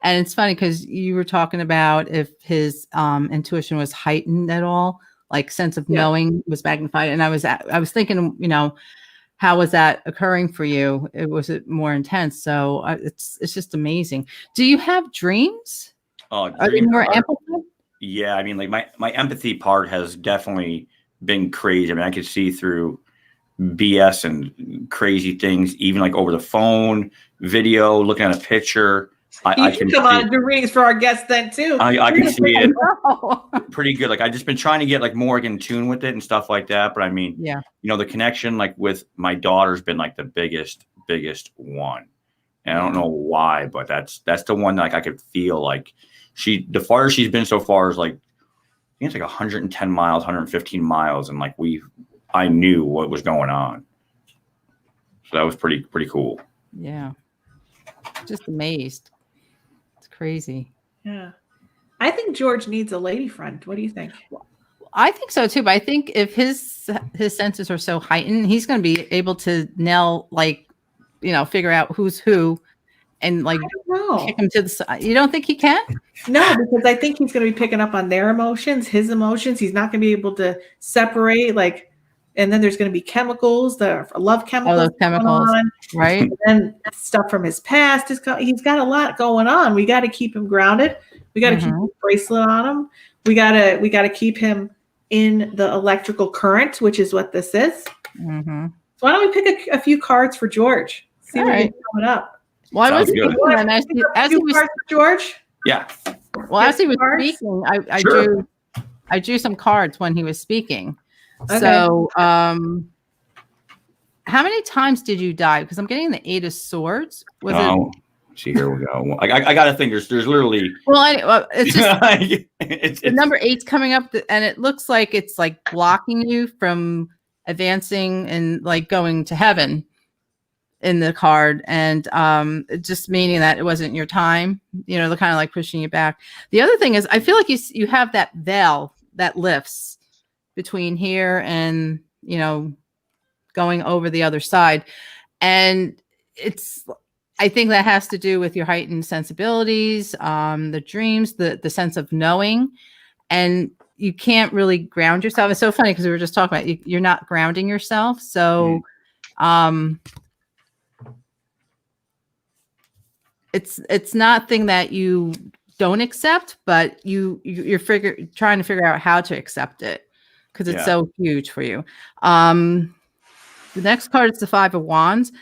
S2: And it's funny because you were talking about if his intuition was heightened at all, like sense of knowing was magnified. And I was thinking, how was that occurring for you? Was it more intense? So it's just amazing. Do you have dreams?
S5: Oh,
S2: are they more empathy?
S5: Yeah, I mean, like my empathy part has definitely been crazy. I mean, I could see through BS and crazy things, even like over the phone, video, looking at a picture. I can
S1: come on and do readings for our guests then too.
S5: I can see it pretty good. Like I've just been trying to get like more in tune with it and stuff like that. But I mean, the connection like with my daughter's been like the biggest one. And I don't know why, but that's the one that, like I could feel like the farthest she's been so far is like I think it's like 110 miles, 115 miles, and like I knew what was going on. So that was pretty cool.
S2: Yeah. Just amazed. Crazy.
S1: Yeah. I think George needs a lady friend. What do you think?
S2: I think so too, but I think if his senses are so heightened, he's going to be able to nail figure out who's who and like kick him to the side. You don't think he can?
S1: No, because I think he's going to be picking up on their emotions, his emotions. He's not going to be able to separate and then there's going to be chemicals, the love chemicals.
S2: All those chemicals, right?
S1: And then stuff from his past. He's got a lot going on. We got to keep him grounded. We got to keep a bracelet on him. We got to keep him in the electrical current, which is what this is.
S2: Mm-hmm.
S1: So why don't we pick a few cards for George? See what he's coming up.
S2: Well, I was thinking as he was
S1: cards for George.
S5: Yeah.
S2: Well, as he was speaking, I drew some cards when he was speaking. Okay. So, how many times did you die? Because I'm getting the 8 of Swords.
S5: See, here we go. I got to think. There's literally.
S2: Well, it's just it's the number 8's coming up, and it looks like it's like blocking you from advancing and like going to heaven in the card, and just meaning that it wasn't your time. They're kind of like pushing you back. The other thing is, I feel like you have that veil that lifts between here and going over the other side, and I think that has to do with your heightened sensibilities, the dreams, the sense of knowing, and you can't really ground yourself. It's so funny because we were just talking about you're not grounding yourself, so it's not a thing that you don't accept, but you're trying to figure out how to accept it. Because it's so huge for you. The next card is the 5 of Wands.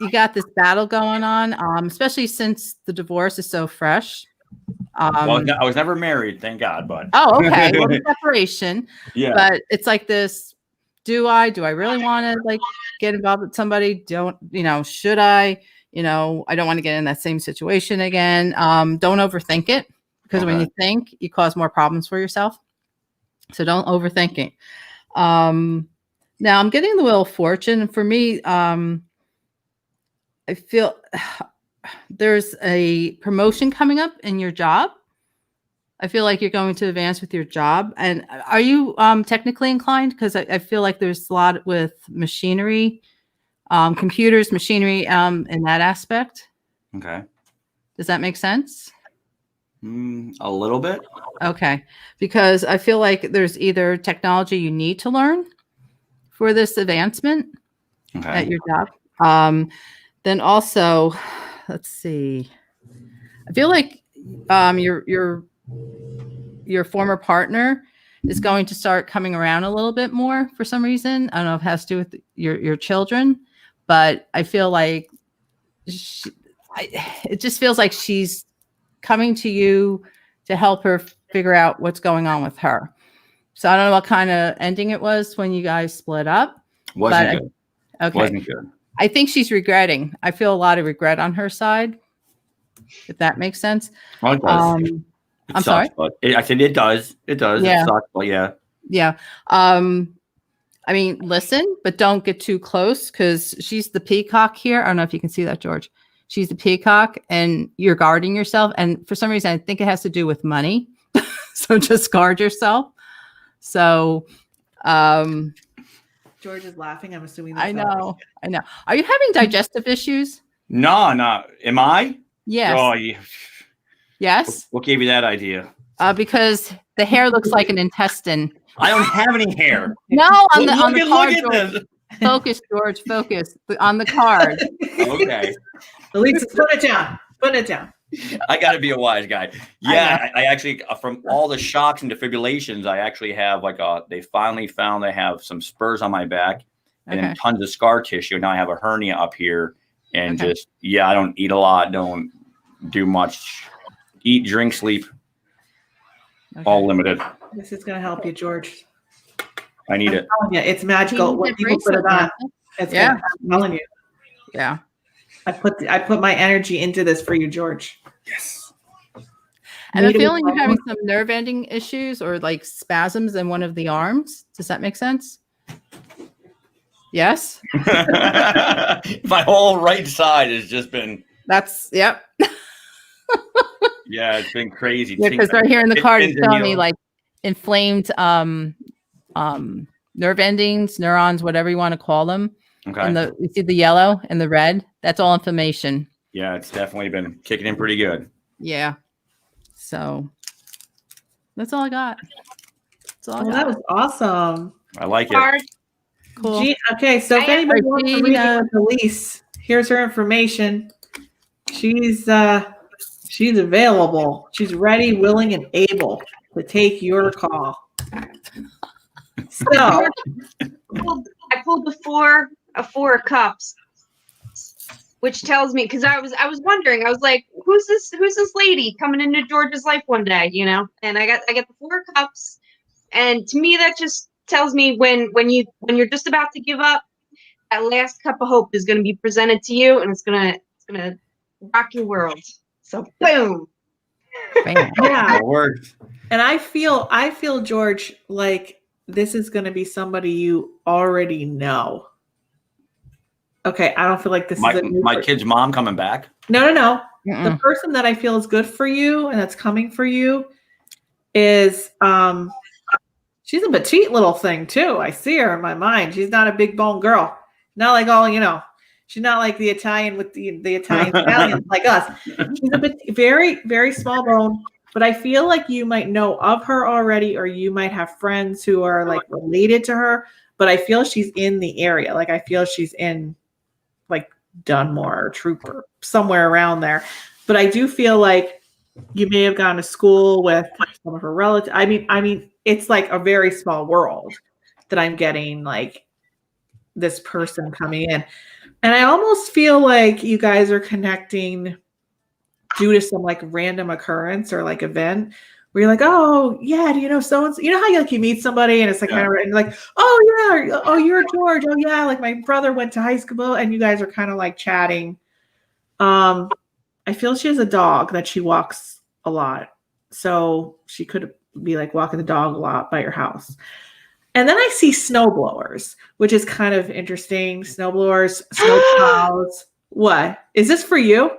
S2: You got this battle going on, especially since the divorce is so fresh.
S5: Well, I was never married, thank God. But
S2: okay, well, the separation.
S5: Yeah,
S2: but it's like this: do I really want to get involved with somebody? Should I? I don't want to get in that same situation again. Don't overthink it, because when you think, you cause more problems for yourself. So don't overthink it. Now I'm getting the Wheel of Fortune. For me, I feel there's a promotion coming up in your job. I feel like you're going to advance with your job. And are you technically inclined? Because I feel like there's a lot with machinery, computers, machinery in that aspect.
S5: Okay.
S2: Does that make sense?
S5: A little bit.
S2: Okay. Because I feel like there's either technology you need to learn for this advancement at your job. Then also, let's see. I feel like your former partner is going to start coming around a little bit more for some reason. I don't know if it has to do with your children, but I feel like it just feels like she's coming to you to help her figure out what's going on with her. So I don't know what kind of ending it was when you guys split up.
S5: Wasn't good.
S2: Okay.
S5: Wasn't good.
S2: I think she's regretting. I feel a lot of regret on her side, if that makes sense.
S5: Well, it does.
S2: I'm sorry?
S5: I said it does. It does.
S2: Yeah.
S5: It sucks, but yeah.
S2: Yeah. I mean, listen, but don't get too close because she's the peacock here. I don't know if you can see that, George. She's the peacock and you're guarding yourself. And for some reason, I think it has to do with money. So just guard yourself. So,
S1: George is laughing. I'm assuming.
S2: I know. Are you having digestive issues?
S5: No. Am I?
S2: Yes.
S5: Oh, yeah.
S2: Yes.
S5: What gave you that idea?
S2: Because the hair looks like an intestine.
S5: I don't have any hair.
S2: No, on the card.
S5: Look at this.
S2: Focus, George. Focus on the card.
S5: Okay.
S1: Elise, put it down. Put it down.
S5: I got to be a wise guy. Yeah, I actually, from all the shocks and defibrillations, I actually have they finally found I have some spurs on my back and then tons of scar tissue. Now I have a hernia up here and I don't eat a lot, don't do much. Eat, drink, sleep. All limited.
S1: This is going to help you, George.
S5: I need it.
S1: Yeah, it's magical. When people put it on, it's I'm telling you.
S2: Yeah.
S1: I put my energy into this for you, George.
S5: Yes.
S2: And I'm feeling you're having some nerve ending issues or like spasms in one of the arms. Does that make sense? Yes.
S5: My whole right side has just been.
S2: Yep.
S5: Yeah, it's been crazy.
S2: Yeah, because right here in the card it's telling me like inflamed nerve endings, neurons, whatever you want to call them.
S5: Okay.
S2: And you see the yellow and the red? That's all inflammation.
S5: Yeah, it's definitely been kicking in pretty good.
S2: Yeah. So that's all I got. That's all I got.
S1: That was awesome.
S5: I like it.
S2: Cool.
S1: Okay, so if anybody wants to read it with Elise, here's her information. She's available. She's ready, willing, and able to take your call. So
S6: I pulled the four of cups, which tells me, because I was wondering, I was like, who's this lady coming into George's life one day, And I get the four of cups, and to me that just tells me when you're just about to give up, that last cup of hope is going to be presented to you, and it's gonna rock your world. So boom.
S1: Yeah,
S5: It worked.
S1: and I feel George, like this is going to be somebody you already know. Okay, I don't feel like this is
S5: my kid's mom coming back.
S1: No.
S2: Mm-mm.
S1: The person that I feel is good for you and that's coming for you is she's a petite little thing too. I see her in my mind. She's not a big bone girl. Not like she's not like the Italian with the Italian Italians like us. She's a very, very small bone, but I feel like you might know of her already, or you might have friends who are like related to her, but I feel she's in the area. Like I feel she's in like Dunmore or Trooper, somewhere around there. But I do feel like you may have gone to school with some of her relatives. I mean, it's like a very small world that I'm getting like this person coming in. And I almost feel like you guys are connecting due to some like random occurrence or like event where you're like, oh yeah, do you know so-and-so? You know how you meet somebody and it's like kind of and like, oh yeah, oh you're George, oh yeah, like my brother went to high school, and you guys are kind of like chatting. I feel she has a dog that she walks a lot, so she could be like walking the dog a lot by your house. And then I see snowblowers, which is kind of interesting. Snowblowers, snow plows. What is this for you?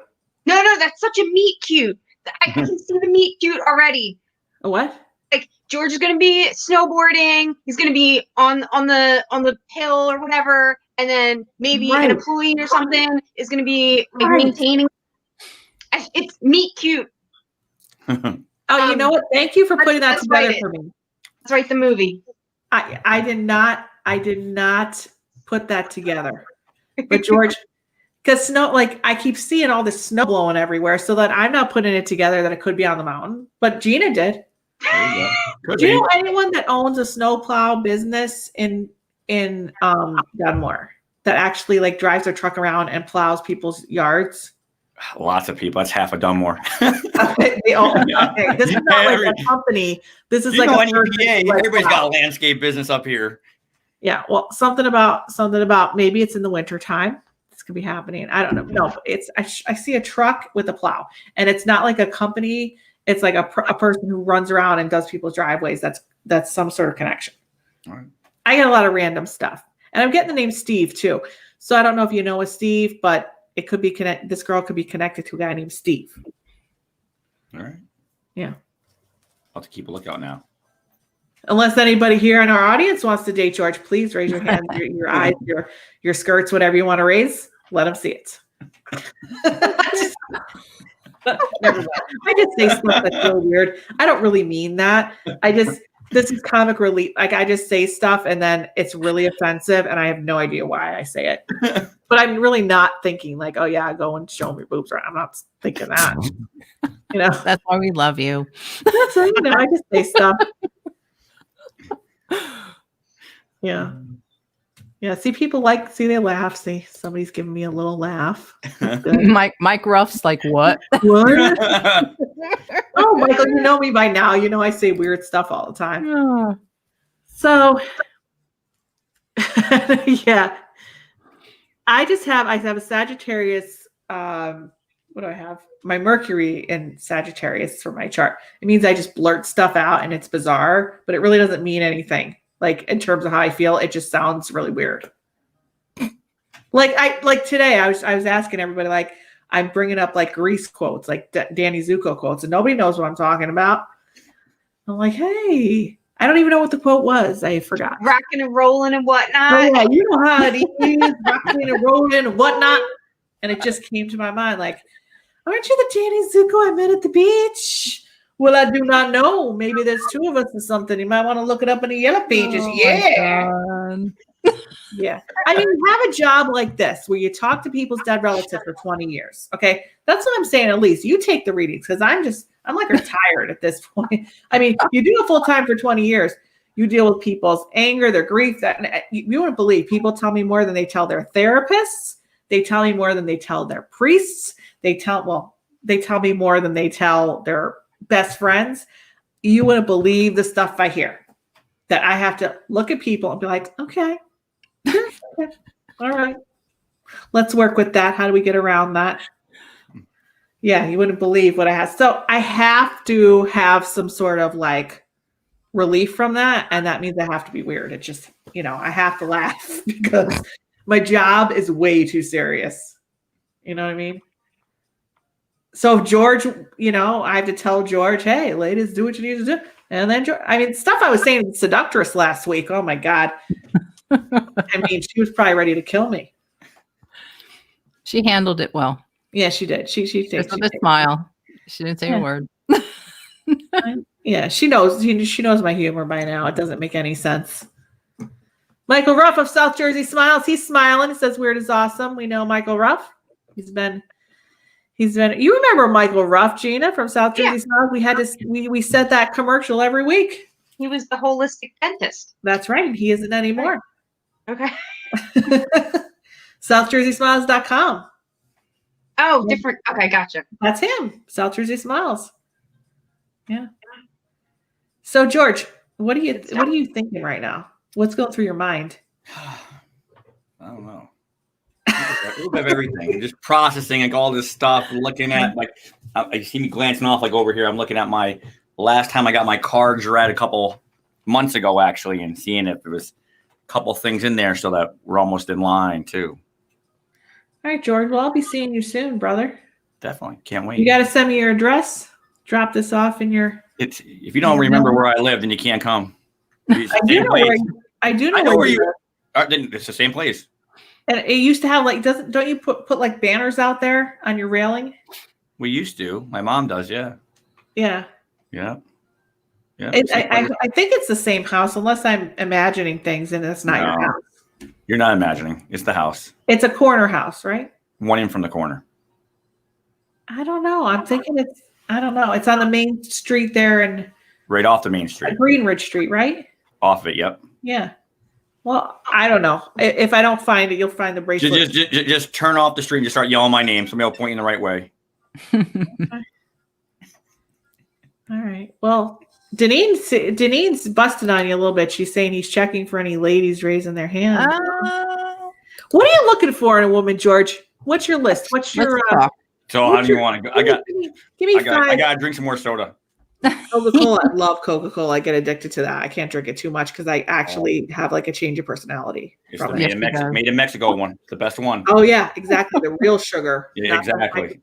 S6: No, that's such a meet cute. I can see the meet cute already.
S1: A what?
S6: Like George is going to be snowboarding. He's going to be on the hill or whatever, and then maybe an employee or something is going to be like maintaining. It's meet cute.
S1: Oh, you know what? Thank you for putting that together for me.
S6: Let's write the movie.
S1: I did not put that together. But George, because snow, like I keep seeing all this snow blowing everywhere, so that I'm not putting it together that it could be on the mountain. But Gina did.
S5: There you go.
S1: Do you know anyone that owns a snowplow business in Dunmore that actually like drives their truck around and plows people's yards?
S5: Lots of people. That's half of Dunmore.
S1: Okay, this is not like a company. This is like a
S5: NEPA. Everybody's got a landscape business up here.
S1: Yeah, well, something about maybe it's in the winter time. This could be happening. I don't know. No, it's I see a truck with a plow, and it's not like a company. It's like a person who runs around and does people's driveways. That's some sort of connection.
S5: All right.
S1: I get a lot of random stuff, and I'm getting the name Steve too. So I don't know if you know a Steve, but it could be this girl could be connected to a guy named Steve.
S5: All right.
S1: Yeah.
S5: I'll have to keep a lookout now.
S1: Unless anybody here in our audience wants to date George, please raise your hand, your eyes, your skirts, whatever you want to raise. Let them see it. Never mind. I just say stuff that's so weird. I don't really mean that. This is comic relief. Like I just say stuff and then it's really offensive and I have no idea why I say it. But I'm really not thinking like, oh yeah, go and show me boobs. Right? I'm not thinking that. You know,
S2: that's why we love you.
S1: That's you know, I just say stuff. Yeah. Yeah. See, people they laugh. See, somebody's giving me a little laugh.
S2: Mike Ruff's like, what?
S1: What? Oh, Michael, you know me by now. You know I say weird stuff all the time.
S2: Yeah.
S1: So, yeah. I have a Sagittarius. What do I have? My Mercury in Sagittarius for my chart. It means I just blurt stuff out and it's bizarre, but it really doesn't mean anything. Like in terms of how I feel, it just sounds really weird. Like today, I was asking everybody, like I'm bringing up like Grease quotes, like Danny Zuko quotes, and nobody knows what I'm talking about. I'm like, hey, I don't even know what the quote was. I forgot.
S6: Rocking and rolling and whatnot.
S1: Oh, yeah, you know how it is, rocking and rolling and whatnot. And it just came to my mind, like, aren't you the Danny Zuko I met at the beach? Well, I do not know. Maybe there's two of us or something. You might want to look it up in the yellow pages. Yeah. I mean, have a job like this where you talk to people's dead relatives for 20 years. Okay. That's what I'm saying. At least you take the readings because I'm like retired at this point. I mean, you do it full time for 20 years. You deal with people's anger, their grief. That you wouldn't believe. People tell me more than they tell their therapists. They tell me more than they tell their priests. They tell me more than they tell their best friends. You wouldn't believe the stuff I hear, that I have to look at people and be like, okay, all right, let's work with that. How do we get around that? Yeah, you wouldn't believe what I have. So I have to have some sort of like relief from that. And that means I have to be weird. It just, I have to laugh because my job is way too serious. You know what I mean? So George, I have to tell George, hey, ladies, do what you need to do. And then, stuff I was saying to the seductress last week. Oh my God. I mean, she was probably ready to kill me.
S2: She handled it well.
S1: Yeah, she did. She
S2: just with a smile. She didn't say a word.
S1: Yeah, she knows. She knows my humor by now. It doesn't make any sense. Michael Ruff of South Jersey smiles. He's smiling. He says weird is awesome. We know Michael Ruff. He's been. You remember Michael Ruff, Gina, from South Jersey Smiles? We had we said that commercial every week.
S6: He was the holistic dentist.
S1: That's right. He isn't anymore.
S6: Okay.
S1: SouthJerseySmiles.com.
S6: Oh, different. Okay, gotcha.
S1: That's him. South Jersey Smiles. Yeah. So George, what are you thinking right now? What's going through your mind?
S5: I don't know. A little bit of everything. I'm just processing like all this stuff, looking at like I see me glancing off like over here. I'm looking at my last time I got my cards read a couple months ago actually, and seeing if there was a couple things in there so that we're almost in line too.
S1: All right, George. Well, I'll be seeing you soon, brother.
S5: Definitely. Can't wait.
S1: You got to send me your address. Drop this off in your
S5: It's if you don't remember where I live, then you can't come.
S1: I do know where. I do know where you live.
S5: Then it's the same place.
S1: And it used to have like don't you put like banners out there on your railing?
S5: We used to. My mom does. Yeah.
S1: Yeah.
S5: Yeah. Yeah.
S1: I think it's the same house, unless I'm imagining things, and it's not your house.
S5: You're not imagining. It's the house.
S1: It's a corner house, right?
S5: One in from the corner.
S1: I don't know. I'm thinking I don't know. It's on the main street there and
S5: Right off the main street.
S1: Greenridge Street, right?
S5: Off it. Yep.
S1: Yeah. Well, I don't know. If I don't find it, you'll find the bracelet.
S5: Just turn off the street and just start yelling my name. Somebody will point you in the right way.
S1: All right. Well, Denine's busted on you a little bit. She's saying he's checking for any ladies raising their hands. What are you looking for in a woman, George? What's your list? What's your
S5: So how do you want to go?
S1: Give me five.
S5: I got to drink some more soda.
S1: Coca-Cola. I love Coca-Cola. I get addicted to that. I can't drink it too much because I actually have like a change of personality.
S5: It's the made in Mexico one. It's the best one.
S1: Oh yeah, exactly. The real sugar.
S5: Yeah, exactly.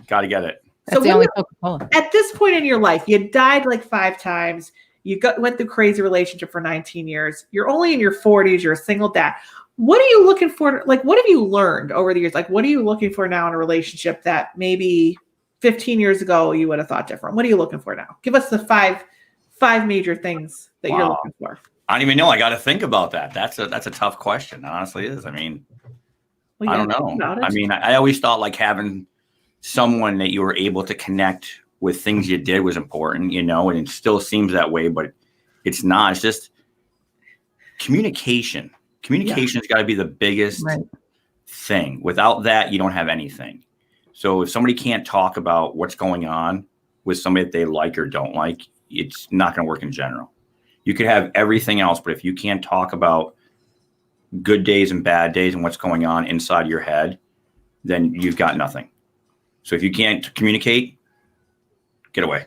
S5: Got to get it.
S2: That's the only Coca-Cola.
S1: At this point in your life, you died like 5 times. You went through crazy relationship for 19 years. You're only in your 40s. You're a single dad. What are you looking for? Like, what have you learned over the years? Like, what are you looking for now in a relationship that maybe 15 years ago you would have thought different? What are you looking for now? Give us the five major things that you're looking for.
S5: I don't even know. I got to think about that. That's a tough question. It honestly is. I mean, I don't know. I mean, I always thought like having someone that you were able to connect with things you did was important, and it still seems that way, but it's not. It's just communication. Communication's got to be the biggest thing. Without that, you don't have anything. So if somebody can't talk about what's going on with somebody that they like or don't like, it's not going to work in general. You could have everything else, but if you can't talk about good days and bad days and what's going on inside your head, then you've got nothing. So if you can't communicate, get away.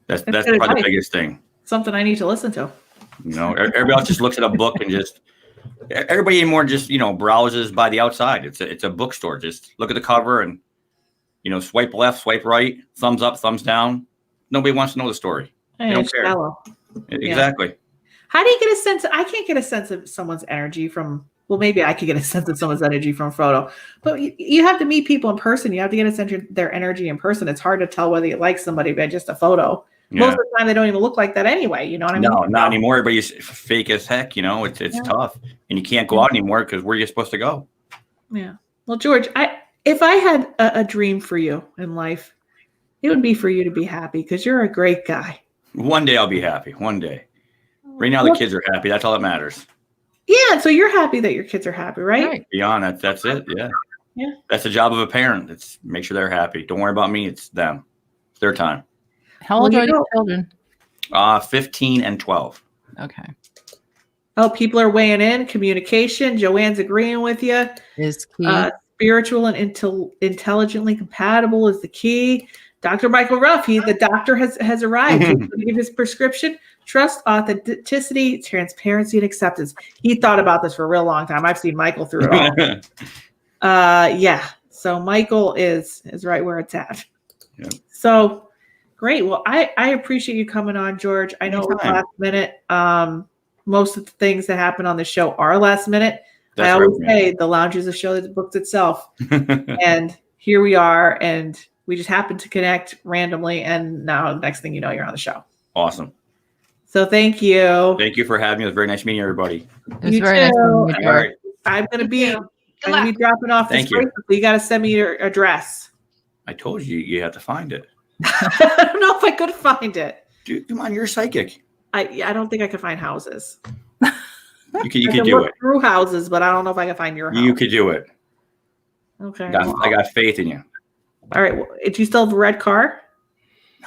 S5: That's probably the biggest thing.
S1: Something I need to listen to.
S5: Everybody else just looks at a book and everybody anymore just, browses by the outside. It's a bookstore. Just look at the cover and, swipe left, swipe right, thumbs up, thumbs down. Nobody wants to know the story. They don't care.
S1: Shallow.
S5: Exactly.
S1: Yeah. How do you get a sense? I can't get a sense of someone's energy from, well, maybe I could get a sense of someone's energy from a photo, but you have to meet people in person. You have to get a sense of their energy in person. It's hard to tell whether you like somebody by just a photo. Yeah. Most of the time, they don't even look like that anyway. You know what I mean?
S5: No, not anymore. Everybody's fake as heck. It's tough, and you can't go out anymore because where are you supposed to go?
S1: Yeah. Well, George, if I had a dream for you in life, it would be for you to be happy because you're a great guy.
S5: One day I'll be happy. One day. Right now, the kids are happy. That's all that matters.
S1: Yeah. So you're happy that your kids are happy, right?
S5: Beyond that, that's it. Yeah.
S1: Yeah.
S5: That's the job of a parent. It's make sure they're happy. Don't worry about me. It's them. It's their time.
S2: How old are your children?
S5: 15 and 12.
S2: Okay.
S1: Oh, people are weighing in. Communication. Joanne's agreeing with you.
S2: Is key.
S1: Spiritual and intelligently compatible is the key. Dr. Michael Ruff, the doctor has arrived. He's going to give his prescription. Trust, authenticity, transparency, and acceptance. He thought about this for a real long time. I've seen Michael through it all. Yeah. So Michael is right where it's at.
S5: Yeah.
S1: So great. Well, I appreciate you coming on, George. I know it was last minute. Most of the things that happen on the show are last minute. That's I always say the lounge is a show that books itself. And here we are, and we just happened to connect randomly, and now next thing you know, you're on the show.
S5: Awesome.
S1: So thank you.
S5: Thank you for having me. It was very nice meeting everybody.
S2: It was very nice meeting you.
S5: All right.
S1: I'm going to be dropping off this bracelet. So you got to send me your address.
S5: I told you have to find it.
S1: I don't know if I could find it.
S5: Dude, come on, you're psychic.
S1: I don't think I could find houses.
S5: You could do it.
S1: Through houses, but I don't know if I can find your house.
S5: You could do it.
S1: Okay.
S5: I got faith in you.
S1: All right. Well, do you still have a red car?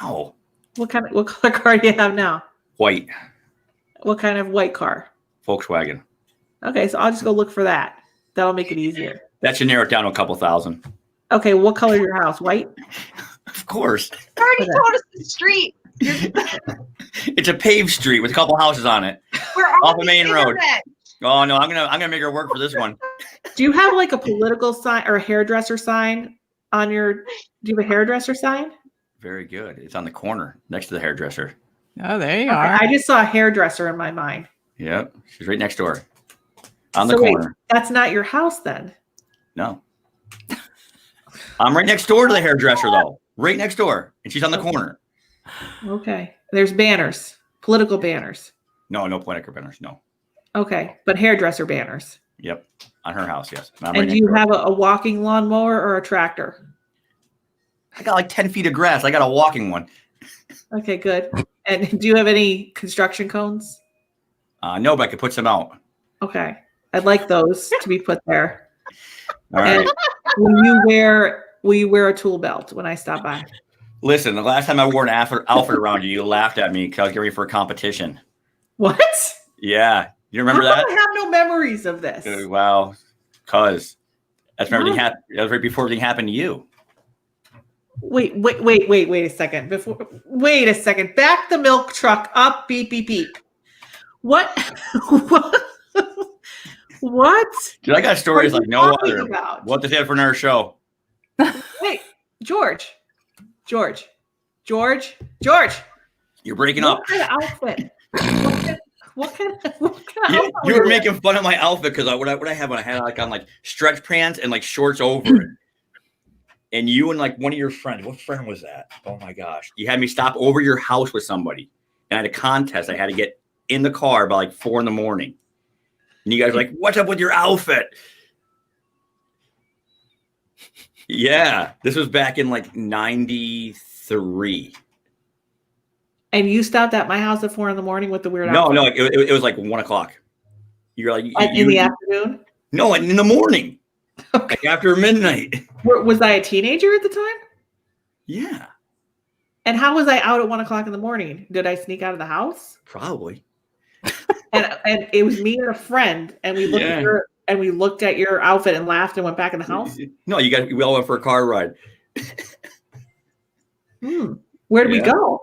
S5: No.
S1: What color car do you have now?
S5: White.
S1: What kind of white car?
S5: Volkswagen.
S1: Okay, so I'll just go look for that. That'll make it easier.
S5: That should narrow it down to a couple thousand.
S1: Okay, what color is your house? White?
S5: Of course.
S6: You already told us the street.
S5: It's a paved street with a couple houses on it.
S6: We're
S5: off the main road. Oh no, I'm gonna make her work for this one.
S1: Do you have like a political sign or a hairdresser sign on your? Do you have a hairdresser sign?
S5: Very good. It's on the corner next to the hairdresser.
S2: Oh, there you
S1: Okay,
S2: are.
S1: I just saw a hairdresser in my mind.
S5: Yep. She's right next door. On the
S1: So wait,
S5: corner.
S1: that's not your house then.
S5: No. I'm right next door to the hairdresser, though. Right next door. And she's on the corner.
S1: Okay. There's banners, political banners.
S5: No political banners. No.
S1: Okay, but hairdresser banners.
S5: Yep. On her house, yes. I'm right
S1: And do
S5: next
S1: you
S5: door.
S1: have a walking lawnmower or a tractor?
S5: I got like 10 feet of grass. I got a walking one.
S1: Okay, good. And do you have any construction cones?
S5: No, but I could put some out.
S1: Okay. I'd like those to be put there.
S5: All right.
S1: And will you wear a tool belt when I stop by?
S5: Listen, the last time I wore an outfit around you, you laughed at me because I was getting ready for a competition.
S1: What?
S5: Yeah. You remember
S1: How
S5: that?
S1: come I have no memories of this.
S5: Wow. Because that's when everything happened. That was right before everything happened to you.
S1: Wait a second. Wait a second. Back the milk truck up, beep, beep, beep. What? What?
S5: Dude, I got stories
S1: What are
S5: like
S1: you
S5: no
S1: talking
S5: other.
S1: about?
S5: We'll have to say it for another show.
S1: Wait, George.
S5: You're breaking up.
S1: What kind of outfit? What kind of outfit?
S5: You were making fun of my outfit because what I had like on like stretch pants and like shorts over it. And you and like one of your friends, what friend was that? Oh my gosh. You had me stop over your house with somebody. And I had a contest. I had to get in the car by like 4 a.m. And you guys were like, what's up with your outfit? Yeah. This was back in like 93.
S1: And you stopped at my house at 4 a.m. with the weird
S5: No,
S1: outfit?
S5: it was like 1 o'clock. You're like
S1: In the afternoon?
S5: No, in the morning.
S1: Okay.
S5: Like after midnight.
S1: Was I a teenager at the time?
S5: Yeah.
S1: And how was I out at 1 o'clock in the morning? Did I sneak out of the house?
S5: Probably.
S1: And it was me and a friend, and we looked at your outfit and laughed and went back in the house.
S5: No, we all went for a car ride.
S1: Where did we go?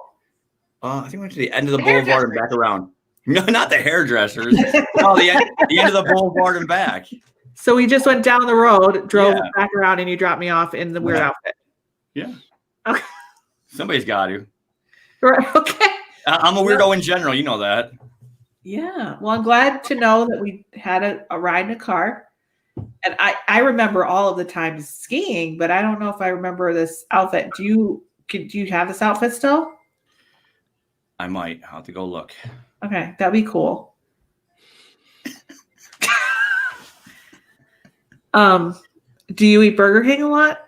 S5: I think we went to the end of the boulevard and back around. No, not the hairdressers. No, the end of the boulevard and back.
S1: So we just went down the road, drove back around, and you dropped me off in the weird outfit.
S5: Yeah.
S1: Okay.
S5: Somebody's got to.
S1: Right. Okay.
S5: I'm a weirdo in general. You know that.
S1: Yeah. Well, I'm glad to know that we had a ride in a car. And I remember all of the times skiing, but I don't know if I remember this outfit. Do you have this outfit still?
S5: I might. I'll have to go look.
S1: Okay. That'd be cool. Do you eat Burger King a lot?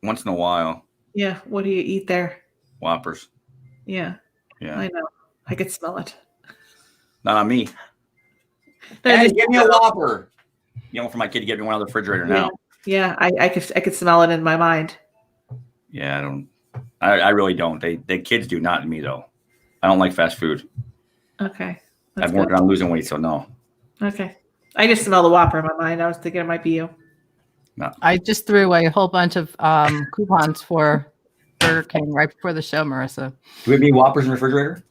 S5: Once in a while.
S1: Yeah. What do you eat there?
S5: Whoppers.
S1: Yeah.
S5: Yeah.
S1: I know. I could smell it.
S5: Not on me. Hey, give me a Whopper. You know, for my kid to get me one out of the refrigerator now.
S1: Yeah. I could smell it in my mind.
S5: Yeah, I really don't. The kids do, not me though. I don't like fast food.
S1: Okay.
S5: I'm working on losing weight, so no.
S1: Okay. I just smell the Whopper in my mind. I was thinking it might be you.
S5: No.
S2: I just threw away a whole bunch of coupons for Burger King right before the show, Marissa.
S5: Do we have any Whoppers in the refrigerator?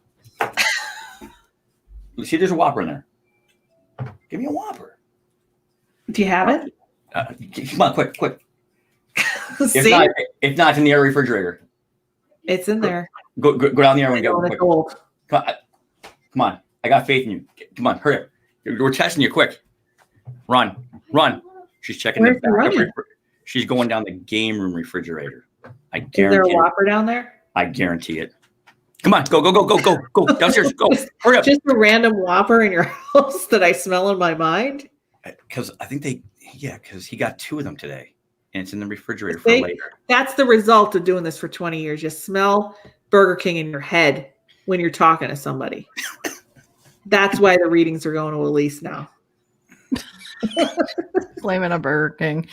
S5: See, there's a Whopper in there. Give me a Whopper.
S1: Do you have it?
S5: Come on, quick.
S1: See?
S5: If not, it's in the air refrigerator.
S1: It's in there.
S5: Go down the air and go.
S1: It's old.
S5: Come on. I got faith in you. Come on, hurry up. We're testing you. Quick. Run. She's checking
S1: Where's
S5: the
S1: the
S5: back.
S1: running?
S5: She's going down the game room refrigerator. I
S1: Is there a
S5: guarantee it.
S1: Whopper down there?
S5: I guarantee it. Come on, go downstairs. Go. Hurry up.
S1: Just a random Whopper in your house that I smell in my mind?
S5: Because I think because he got 2 of them today. And it's in the refrigerator for later.
S1: That's the result of doing this for 20 years. You smell Burger King in your head when you're talking to somebody. That's why the readings are going to Elise now.
S2: Blaming a Burger King.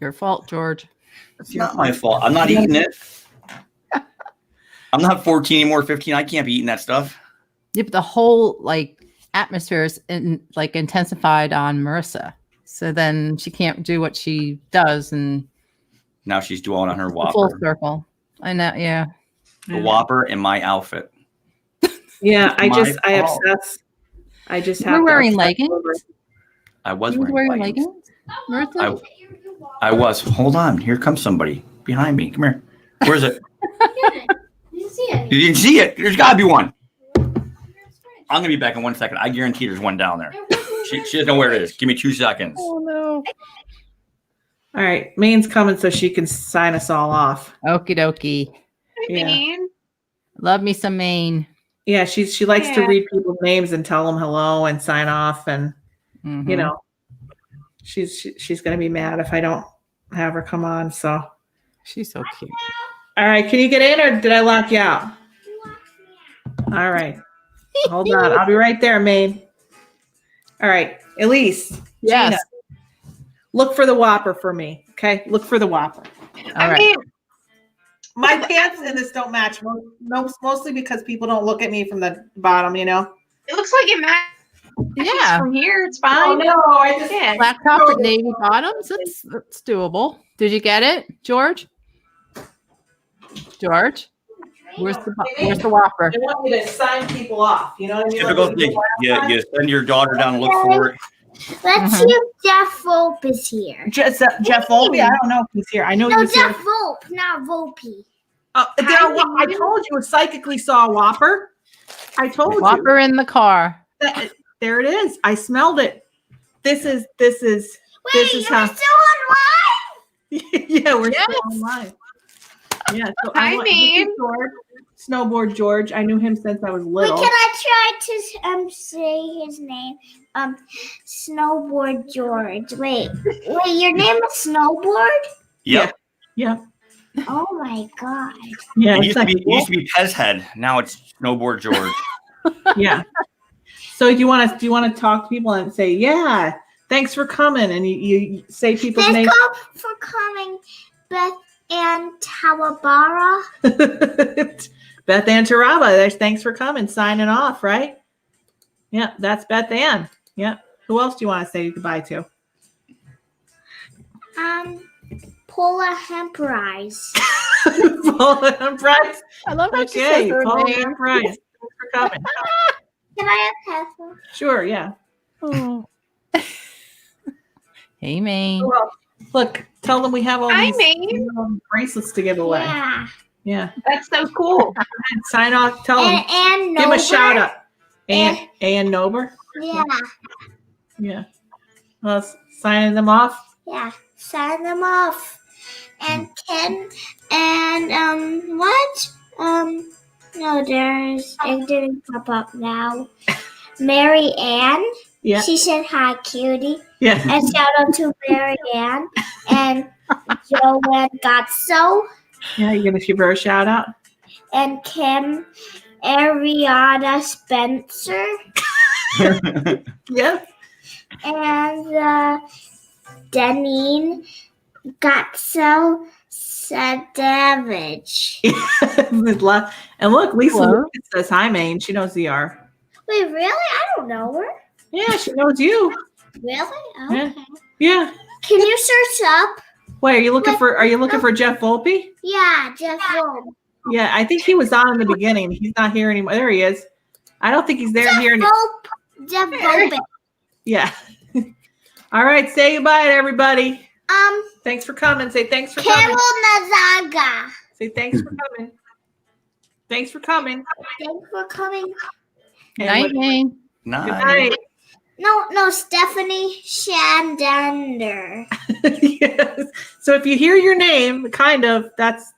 S2: Your fault, George.
S5: It's not my fault. I'm not eating it. I'm not 14 anymore, 15. I can't be eating that stuff.
S2: Yeah, but the whole atmosphere is intensified on Marissa. So then she can't do what she does, and
S5: Now she's dwelling on her
S2: full
S5: Whopper.
S2: circle. I know, yeah.
S5: The Whopper in my outfit.
S1: Yeah, I
S5: My fault.
S1: obsess. I just
S2: You
S1: have
S2: were
S1: to
S2: wearing
S1: obsess
S2: leggings?
S1: over it.
S5: I was
S2: You were
S5: wearing
S2: wearing
S5: leggings.
S2: leggings, Marissa?
S5: I was. Hold on. Here comes somebody behind me. Come here. Where is it?
S7: You see it?
S5: You didn't see it. There's got to be one. I'm going to be back in 1 second. I guarantee there's one down there. She doesn't know where it is. Give me 2 seconds.
S2: Oh no.
S1: All right, Maine's coming so she can sign us all off.
S2: Okie dokie.
S6: I
S1: Yeah.
S6: mean,
S2: Love me some Maine.
S1: Yeah, she likes to
S6: Yeah.
S1: read people's names and tell them hello and sign off, and
S2: Mhm.
S1: you know, she's gonna be mad if I don't have her come on. So,
S2: She's so cute.
S1: all right, can you get in, or did I lock you out? All right, hold on, I'll be right there, Maine. All right, Elise.
S2: Yes.
S1: Gina, look for the Whopper for me, okay? Look for the Whopper.
S2: All
S6: I
S2: right.
S6: mean,
S1: My pants in this don't match, mostly because people don't look at me from the bottom, you know.
S6: it looks like it matches
S2: Yeah.
S6: from here. It's
S1: Oh
S6: fine.
S1: no, I just
S6: Yeah.
S2: Black top with navy bottoms. That's doable. Did you get it, George? George? Where's the Whopper?
S1: I want you to sign people off. You know what I mean?
S5: Difficult
S1: Like,
S5: thing. You send your daughter down to look for it.
S7: Let's see if Jeff Volpe is here.
S1: Jeff Volpe, I don't know if he's here. I know he
S7: No,
S1: was here.
S7: Jeff Volpe, not Volpe.
S1: I told you, I psychically saw a Whopper. I told
S2: Whopper in the car.
S1: you. There it is. I smelled it. This is
S7: Wait,
S1: is
S7: you're
S1: how.
S7: still online?
S1: Yeah, we're
S2: Yes.
S1: still online. Yeah. So
S6: I
S1: this is
S6: mean-
S1: George, Snowboard George. I knew him since I was
S7: Wait,
S1: little.
S7: can I try to say his name? Snowboard George. Wait, your name is Snowboard?
S5: Yep.
S1: Yeah.
S7: Oh my god.
S1: Yeah.
S5: It
S1: It's like,
S5: used to be Pez Head. Now it's Snowboard George.
S1: yeah. So do you want to talk to people and say, yeah, thanks for coming, and you say people's
S7: Thanks
S1: names?
S7: for coming, Beth and Tawabara.
S1: Beth Ann Taraba. There's thanks for coming, signing off, right? Yeah, that's Beth Ann. Yeah. Who else do you want to say goodbye to?
S7: Paula Hemprise.
S1: Paula and Bryce.
S2: I love how she
S1: Okay,
S2: says her
S1: Paula
S2: name.
S1: and Bryce. Thanks for coming.
S7: Can I have Pepper?
S1: Sure, yeah.
S2: Oh. Hey, Maine.
S1: Well, look, tell them we have all
S6: Hi,
S1: these
S6: Maine.
S1: bracelets to give away.
S7: Yeah.
S1: Yeah.
S6: That's so cool.
S1: Sign off. Tell them.
S7: And
S1: Give them a
S7: Nober.
S1: shout out. Ann Nober.
S7: Yeah.
S1: Yeah. Well, signing them off.
S7: Yeah. Sign them off. And Ken and what? No, it didn't pop up now. Mary Ann.
S1: Yeah.
S7: She said hi, cutie.
S1: Yeah.
S7: And shout out to Mary Ann and Joanne Gotso
S1: Yeah. You're gonna give her a shout out.
S7: and Kim Ariana Spencer
S1: Yeah.
S7: and Deneen Gotso Savage.
S1: And look, Lisa
S2: Hello.
S1: Lucas says hi, Maine. She knows the R.
S7: Wait, really? I don't know her.
S1: Yeah, she knows you.
S7: Really?
S1: Yeah.
S7: Okay.
S1: Yeah.
S7: Can you search up?
S1: Wait, are you looking for Jeff Volpe?
S7: Yeah, Jeff Volpe.
S1: Yeah, I think he was on in the beginning. He's not here anymore. There he is. I don't think he's there here anymore.
S7: Jeff Volpe.
S1: Yeah. All right, say goodbye to everybody. Thanks for coming. Say thanks for coming.
S7: Carol Nazaga.
S1: Say thanks for coming. Thanks for coming.
S7: Thanks for coming.
S1: And
S2: Night, Maine.
S1: Good
S5: Nice.
S1: night.
S7: No, Stephanie Shandander.
S1: Yes. So if you hear your name, kind of, that's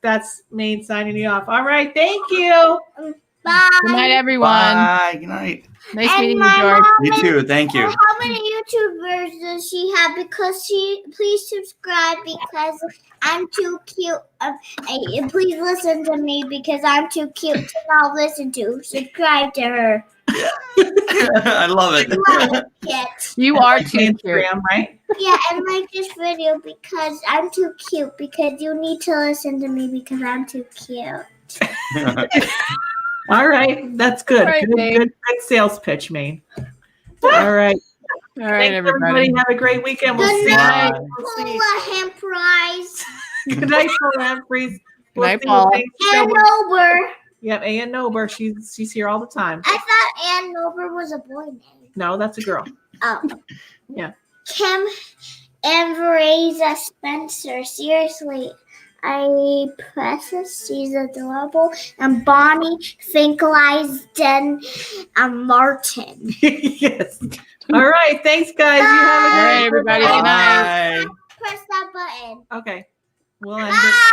S1: Maine signing you off. All right. Thank you.
S7: Bye.
S2: Good night, everyone.
S5: Bye. Good night.
S2: Nice
S7: And
S2: meeting you,
S7: my
S2: George.
S7: mom
S5: You
S7: and-
S5: too. Thank you.
S7: How many YouTubers does she have? Because please subscribe because I'm too cute. Please listen to me because I'm too cute to not listen to. Subscribe to her.
S5: I love it.
S7: Yes.
S2: You are too cute.
S1: Instagram, right?
S7: Yeah, and like this video because I'm too cute. Because you need to listen to me because I'm too cute.
S1: All right. That's good.
S2: All right,
S1: Good,
S2: Maine.
S1: good sales pitch, Maine. All right.
S2: All right,
S1: Thanks,
S2: everybody.
S1: Have a great weekend. We'll
S7: Good
S1: see you.
S7: night,
S1: We'll see you.
S7: Paula Hemprise
S1: Good night, Paula Humphreys.
S2: Good night,
S1: see you.
S2: Paula.
S1: Thanks so
S7: and
S1: much.
S7: Nober.
S1: Yep, Ann Nober. She's here all the time.
S7: I thought Ann Nober was a boy name.
S1: No, that's a girl.
S7: Oh.
S1: Yeah.
S7: Kim And Marisa Spencer. Seriously, I Precious, she's adorable. And Bonnie Finkelizden and Martin.
S1: Yes. All right. Thanks, guys. You have a
S2: All
S1: great
S2: right, everybody. Good night.
S5: Bye.
S7: Press that button.
S1: Okay. We'll end it.